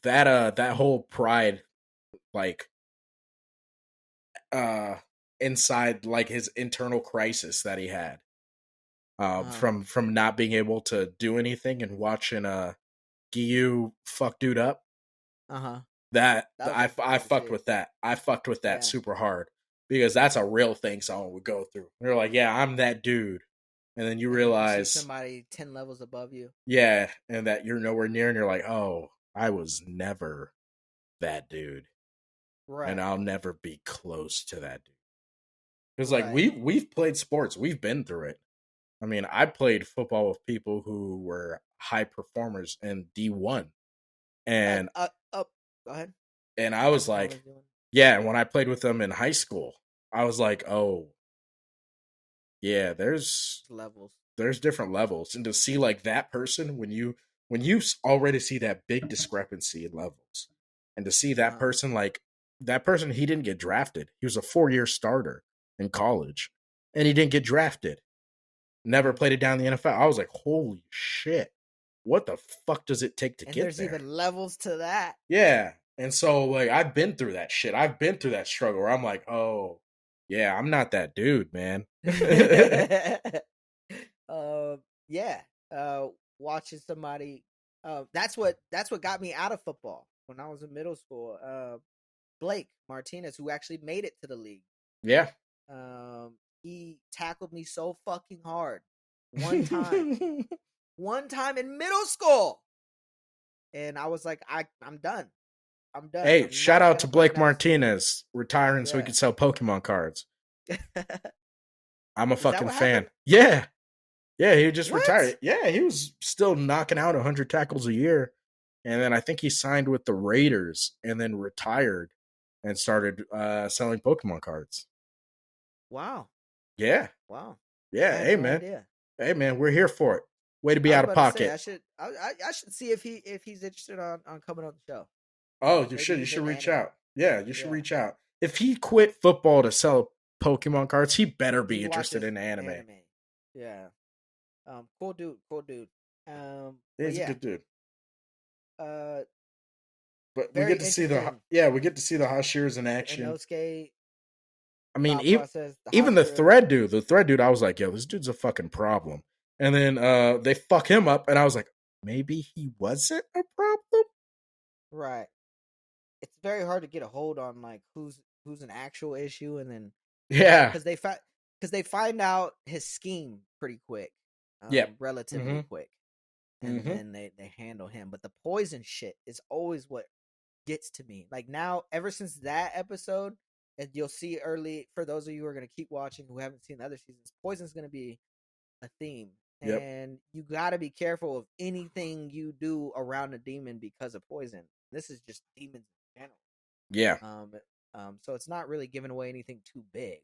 that whole pride like inside like his internal crisis that he had from not being able to do anything and watching Gyu fuck dude up. That I fucked with that. I fucked with that super hard because that's a real thing someone would go through. They're like, yeah, I'm that dude. And then you realize somebody 10 levels above you. Yeah, and that you're nowhere near and you're like, "Oh, I was never that dude." Right. And I'll never be close to that dude. Cuz like we've played sports, we've been through it. I mean, I played football with people who were high performers in D1. And go ahead. And I was like, yeah, when I played with them in high school, I was like, "Oh, yeah, there's different levels." And to see like that person when you already see that big discrepancy in levels, and to see that person he didn't get drafted. He was a 4-year starter in college and he didn't get drafted. Never played it down in the NFL. I was like, "Holy shit. What the fuck does it take to get there?" There's even levels to that. Yeah. And so like I've been through that shit. I've been through that struggle where I'm like, "Oh, yeah, I'm not that dude, man." Watching somebody that's what got me out of football when I was in middle school. Blake Martinez, who actually made it to the league. Yeah. He tackled me so fucking hard one time in middle school. And I was like, I'm done. Hey, shout out to Blake Martinez retiring so he could sell Pokemon cards. I'm a fucking fan. Yeah. Yeah, he just What? retired. Yeah, he was still knocking out 100 tackles a year. And then I think he signed with the Raiders and then retired and started selling Pokemon cards. Wow. Yeah. Wow. Yeah. I had Hey, no man. idea. Hey, man, we're here for it. Way to be I out was of about to say, pocket. I should see if he's interested on coming on the show. Oh, you Maybe should. You he's should into reach anime. out. Yeah, you should Yeah. reach out. If he quit football to sell Pokemon cards, he better be He interested watches in anime. Yeah. Cool dude. Yeah, But he's a yeah. good dude. But we Very get to see interesting. we get to see the Hashiras in action. Inosuke I mean, thought process, even the Hashira. thread dude, I was like, yo, this dude's a fucking problem. And then they fuck him up, and I was like, maybe he wasn't a problem. Right. It's very hard to get a hold on like who's an actual issue, and then Yeah, because they find out his scheme pretty quick, relatively quick, and then they handle him. But the poison shit is always what gets to me. Like now, ever since that episode, and you'll see early for those of you who are gonna keep watching who haven't seen the other seasons, poison's gonna be a theme. Yep. And you got to be careful of anything you do around a demon because of poison. This is just demons in general. Yeah. So it's not really giving away anything too big,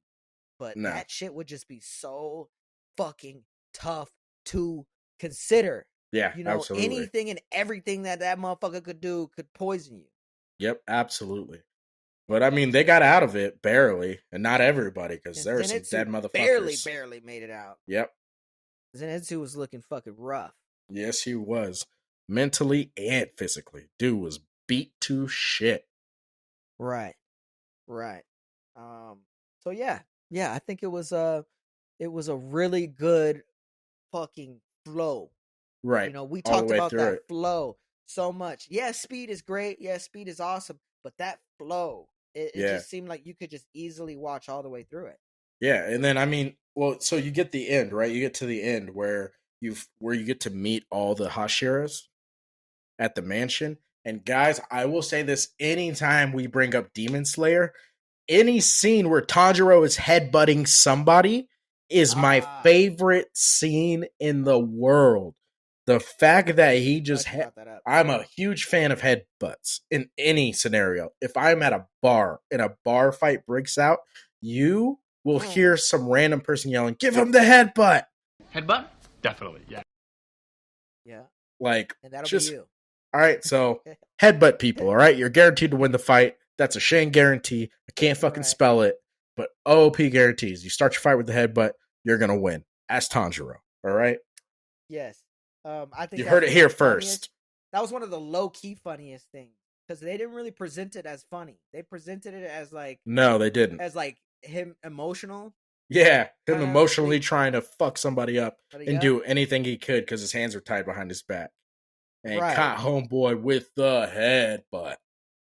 but No. that shit would just be so fucking tough to consider. Yeah, You know, absolutely. anything and everything that motherfucker could do could poison you. Yep, absolutely. But I mean, they got out of it barely, and not everybody, because there are some dead motherfuckers. Barely made it out. Yep. Zenitsu was looking fucking rough. Yes, he was. Mentally and physically. Dude was beat to shit. Right. So yeah, I think it was a really good fucking flow. Right. You know, we all the talked way about through that it. flow so much. Yeah, speed is great. Yeah, speed is awesome. But that flow, it just seemed like you could just easily watch all the way through it. Yeah, and then I mean, well, so you get the end, right? You get to the end where you get to meet all the Hashiras at the mansion. And guys, I will say this anytime we bring up Demon Slayer, any scene where Tanjiro is headbutting somebody is my favorite scene in the world. The fact that he just I'm a huge fan of headbutts in any scenario. If I'm at a bar and a bar fight breaks out, you will hear some random person yelling, "Give him the headbutt!" Headbutt? Definitely, yeah. Yeah. Like, and that'll just, be you. All right, so headbutt people, all right? You're guaranteed to win the fight. That's a Shane guarantee. I can't fucking spell it, but OP guarantees. You start your fight with the headbutt, you're going to win. Ask Tanjiro, all right? Yes. I think you heard it here first. That was one of the low-key funniest things, because they didn't really present it as funny. They presented it as like... No, they didn't. As like him emotional. Yeah, him emotionally trying to fuck somebody up and do anything he could because his hands were tied behind his back. And he caught homeboy with the headbutt.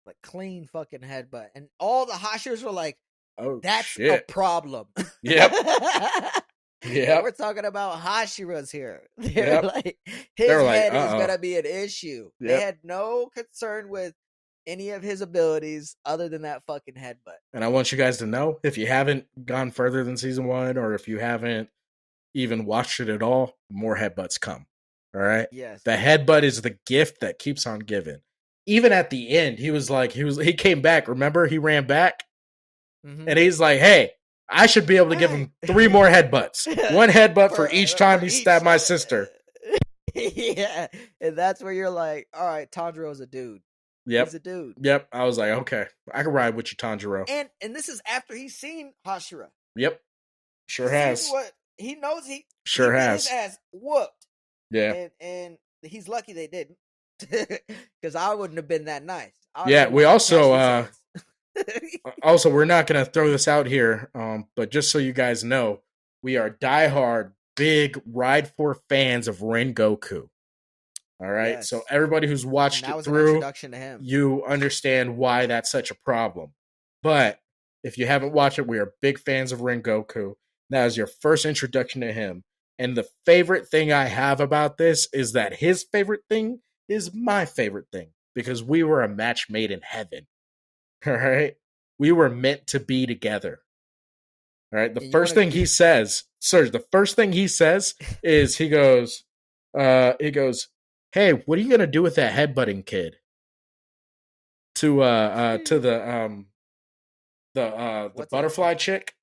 Like clean fucking headbutt. And all the Hashiras were like, oh, that's shit. a problem. Yep. Yep. We're talking about Hashiras here. They're like, his head is going to be an issue. Yep. They had no concern with any of his abilities other than that fucking headbutt. And I want you guys to know, if you haven't gone further than season 1, or if you haven't even watched it at all, more headbutts come. All right? Yes. The headbutt is the gift that keeps on giving. Even at the end, he came back. Remember, he ran back? Mm-hmm. And he's like, hey, I should be able to give him 3 more headbutts. 1 headbutt for each time he stabbed my sister. Yeah. And that's where you're like, all right, Tanjiro's a dude. Yep. He's a dude. Yep. I was like, okay, I can ride with you, Tanjiro. And this is after he's seen Hashira. Yep. Sure has. What he knows he sure has. His ass whooped. Yeah. And he's lucky they didn't. Because I wouldn't have been that nice. Yeah, we also also we're not gonna throw this out here, but just so you guys know, we are diehard big Ride 4 fans of Rengoku. All right, yes. So everybody who's watched it through, you understand why that's such a problem. But if you haven't watched it, we are big fans of Rengoku. That is your first introduction to him. And the favorite thing I have about this is that his favorite thing is my favorite thing, because we were a match made in heaven. All right, we were meant to be together. right. The And first thing he says, Serge, the first thing he says is he goes, "Hey, what are you gonna do with that headbutting kid?" To the butterfly chick.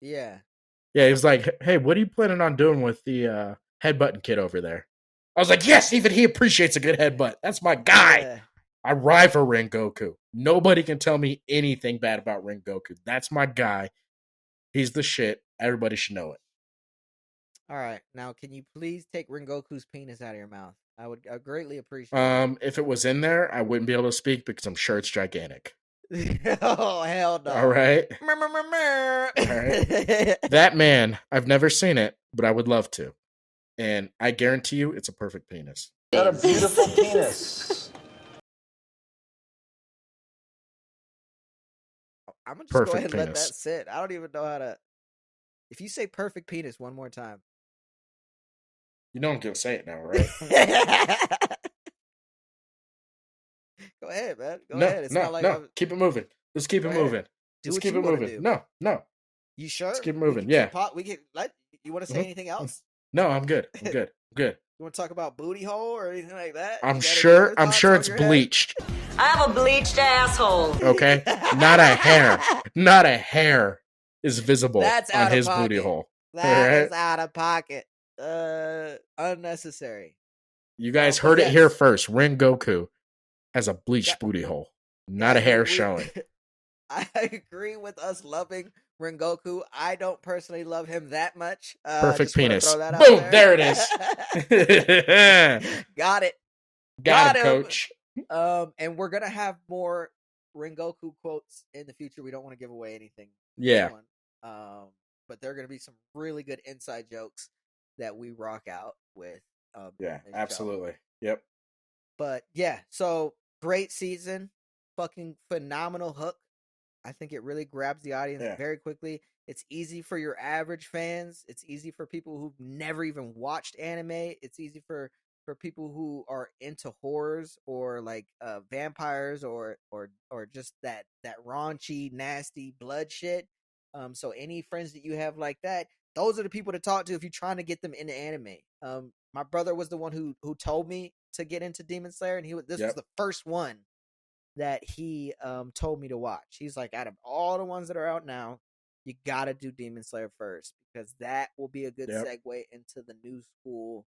Yeah. Yeah, he was like, "Hey, what are you planning on doing with the headbutting kid over there?" I was like, "Yes, even he appreciates a good headbutt. That's my guy." Yeah. I ride for Rengoku. Nobody can tell me anything bad about Rengoku. That's my guy. He's the shit. Everybody should know it. All right. Now, can you please take Rengoku's penis out of your mouth? I would greatly appreciate it. If it was in there, I wouldn't be able to speak because I'm sure it's gigantic. Oh, hell no. All right. All right. That man, I've never seen it, but I would love to. And I guarantee you it's a perfect penis. Got a beautiful penis. I'm going to just Perfect go ahead and let penis. that sit. I don't even know how to. If you say perfect penis one more time. You know I'm going to say it now, right? Go ahead, man. Go ahead. It's not like keep it moving. Let's keep it moving. Let's keep it moving. No. You sure? Let's keep it moving. Yeah. We can let. You want to say anything else? No, I'm good. Good. You want to talk about booty hole or anything like that? I'm sure it's bleached. I have a bleached asshole. Okay? Not a hair. Not a hair is visible on his booty hole. That is out of pocket. Unnecessary. You guys heard it here first. Rengoku has a bleached booty hole. Not a hair showing. I agree with us loving Rengoku. I don't personally love him that much. Perfect penis. Boom! There it is. Got it. Got it, coach. And we're gonna have more Rengoku quotes in the future. We don't want to give away anything. Yeah. But there are gonna be some really good inside jokes that we rock out with. Yeah, absolutely. Yep. But yeah, so great season, fucking phenomenal hook. I think it really grabs the audience very quickly. It's easy for your average fans. It's easy for people who've never even watched anime. It's easy for people who are into horrors or like vampires or just that raunchy, nasty blood shit. So any friends that you have like that, those are the people to talk to if you're trying to get them into anime. My brother was the one who told me to get into Demon Slayer, and this was the first one that he told me to watch. He's like, out of all the ones that are out now, you gotta do Demon Slayer first because that will be a good segue into the new school.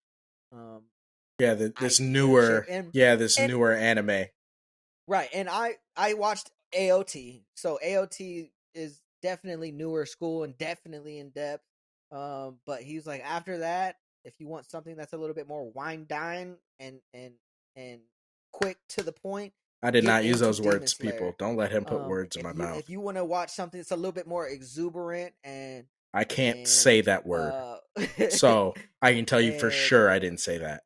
This newer anime. Right, and I watched AOT, so AOT is definitely newer school and definitely in depth. But he's like, after that, if you want something that's a little bit more wine dine and quick to the point. I did not use those words, people. Don't let him put words in my mouth. If you want to watch something that's a little bit more exuberant and I can't say that word. So I can tell you for sure I didn't say that.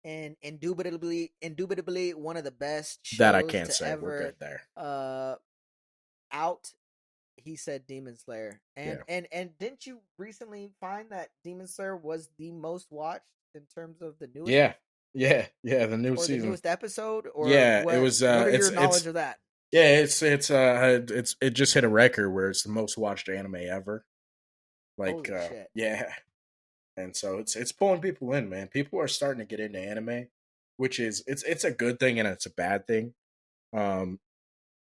And indubitably one of the best shows that I can't say. Ever, we're good there. Out. He said Demon Slayer. And didn't you recently find that Demon Slayer was the most watched in terms of the newest? Yeah, the new season, the newest episode, or it was. What are your knowledge of that? Yeah, it just hit a record where it's the most watched anime ever. Like, yeah, and so it's pulling people in, man. People are starting to get into anime, which is it's a good thing and it's a bad thing. I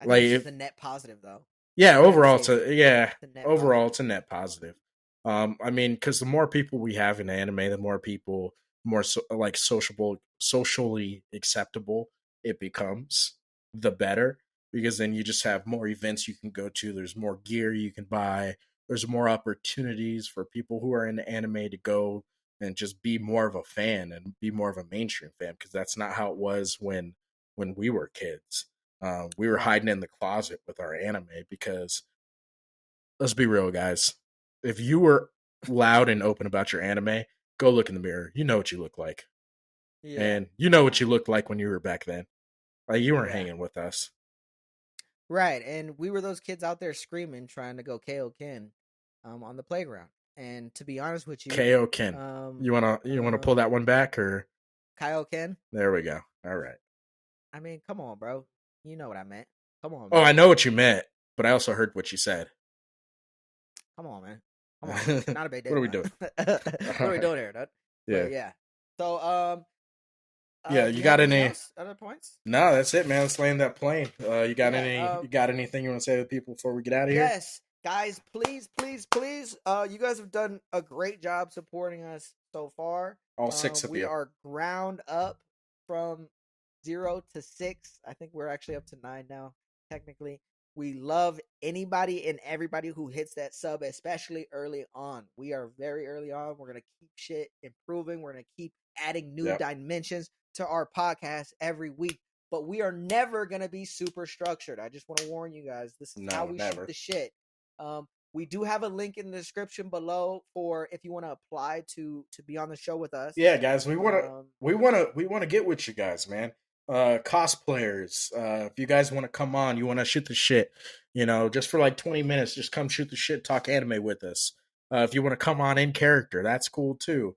think it's the net positive though. Yeah, overall it's a net positive. I mean, because the more people we have in anime, the more people. More socially acceptable it becomes, the better, because then you just have more events you can go to. There's more gear you can buy. There's more opportunities for people who are in anime to go and just be more of a fan and be more of a mainstream fan, because that's not how it was when we were kids. We were hiding in the closet with our anime because, let's be real, guys, if you were loud and open about your anime, go look in the mirror. You know what you look like. Yeah. And you know what you looked like when you were back then. Like, you weren't hanging with us. Right. And we were those kids out there screaming, trying to go KO Ken on the playground. And to be honest with you, KO Ken. You wanna pull that one back, or Kaioken? There we go. All right. I mean, come on, bro. You know what I meant. Come on. Oh, I know what you meant, but I also heard what you said. Come on, man. Come on. Not a big deal. What are we doing? What are we doing here, dude? Yeah. But yeah. So, Yeah, do you you got have any anything else? Other points? No, that's it, man. Let's land that plane. You got Yeah, you got anything you want to say to people before we get out of here? Yes, guys, please, please, please. You guys have done a great job supporting us so far. All six of we you. are ground up from 0 to 6. I think we're actually up to 9 now, technically. We love anybody and everybody who hits that sub, especially early on. We are very early on. We're gonna keep shit improving. We're gonna keep adding new dimensions to our podcast every week. But we are never going to be super structured. I just want to warn you guys. This is how we shoot the shit. We do have a link in the description below for if you want to apply to be on the show with us. Yeah, guys, we want to get with you guys, man. Cosplayers, if you guys want to come on, you want to shoot the shit, just for like 20 minutes, just come shoot the shit, talk anime with us. If you want to come on in character, that's cool too.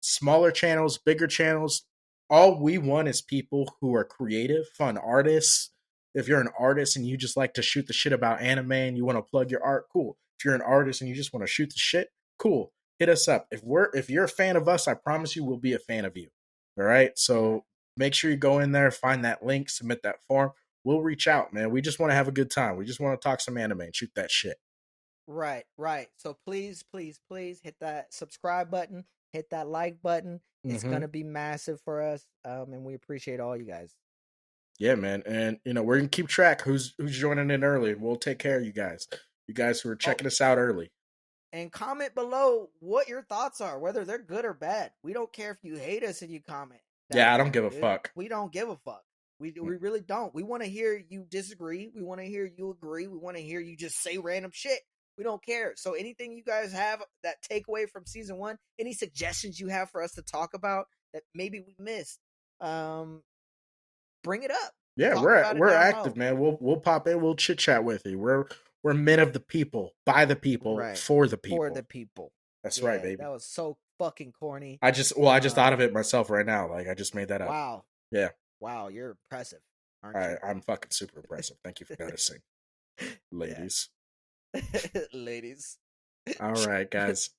Smaller channels, bigger channels, all we want is people who are creative, fun artists. If you're an artist and you just like to shoot the shit about anime and you want to plug your art, cool. If you're an artist and you just want to shoot the shit, cool. Hit us up. If you're a fan of us, I promise you we'll be a fan of you. All right? So make sure you go in there, find that link, submit that form. We'll reach out, man. We just want to have a good time. We just want to talk some anime and shoot that shit. Right. So please, please, please hit that subscribe button, hit that like button. It's gonna be massive for us, and we appreciate all you guys. Yeah, man, and we're gonna keep track who's joining in early. We'll take care of you guys who are checking us out early. And comment below what your thoughts are, whether they're good or bad. We don't care if you hate us and you comment. Yeah, I don't give a fuck. We don't give a fuck. We really don't. We want to hear you disagree. We want to hear you agree. We want to hear you just say random shit. We don't care. So anything you guys have that takeaway from season 1, any suggestions you have for us to talk about that maybe we missed, bring it up. Yeah, we're active, man. We'll pop in. We'll chit chat with you. We're men of the people, by the people, for the people. For the people. That's right, baby. That was so fucking corny. I just thought of it myself right now. Like I just made that up. Wow. Yeah. Wow, you're impressive. Aren't you? I'm fucking super impressive. Thank you for noticing, ladies. Ladies. All right, guys.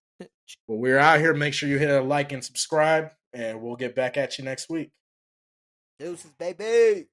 Well, we're out here. Make sure you hit a like and subscribe, and we'll get back at you next week. Deuces, baby.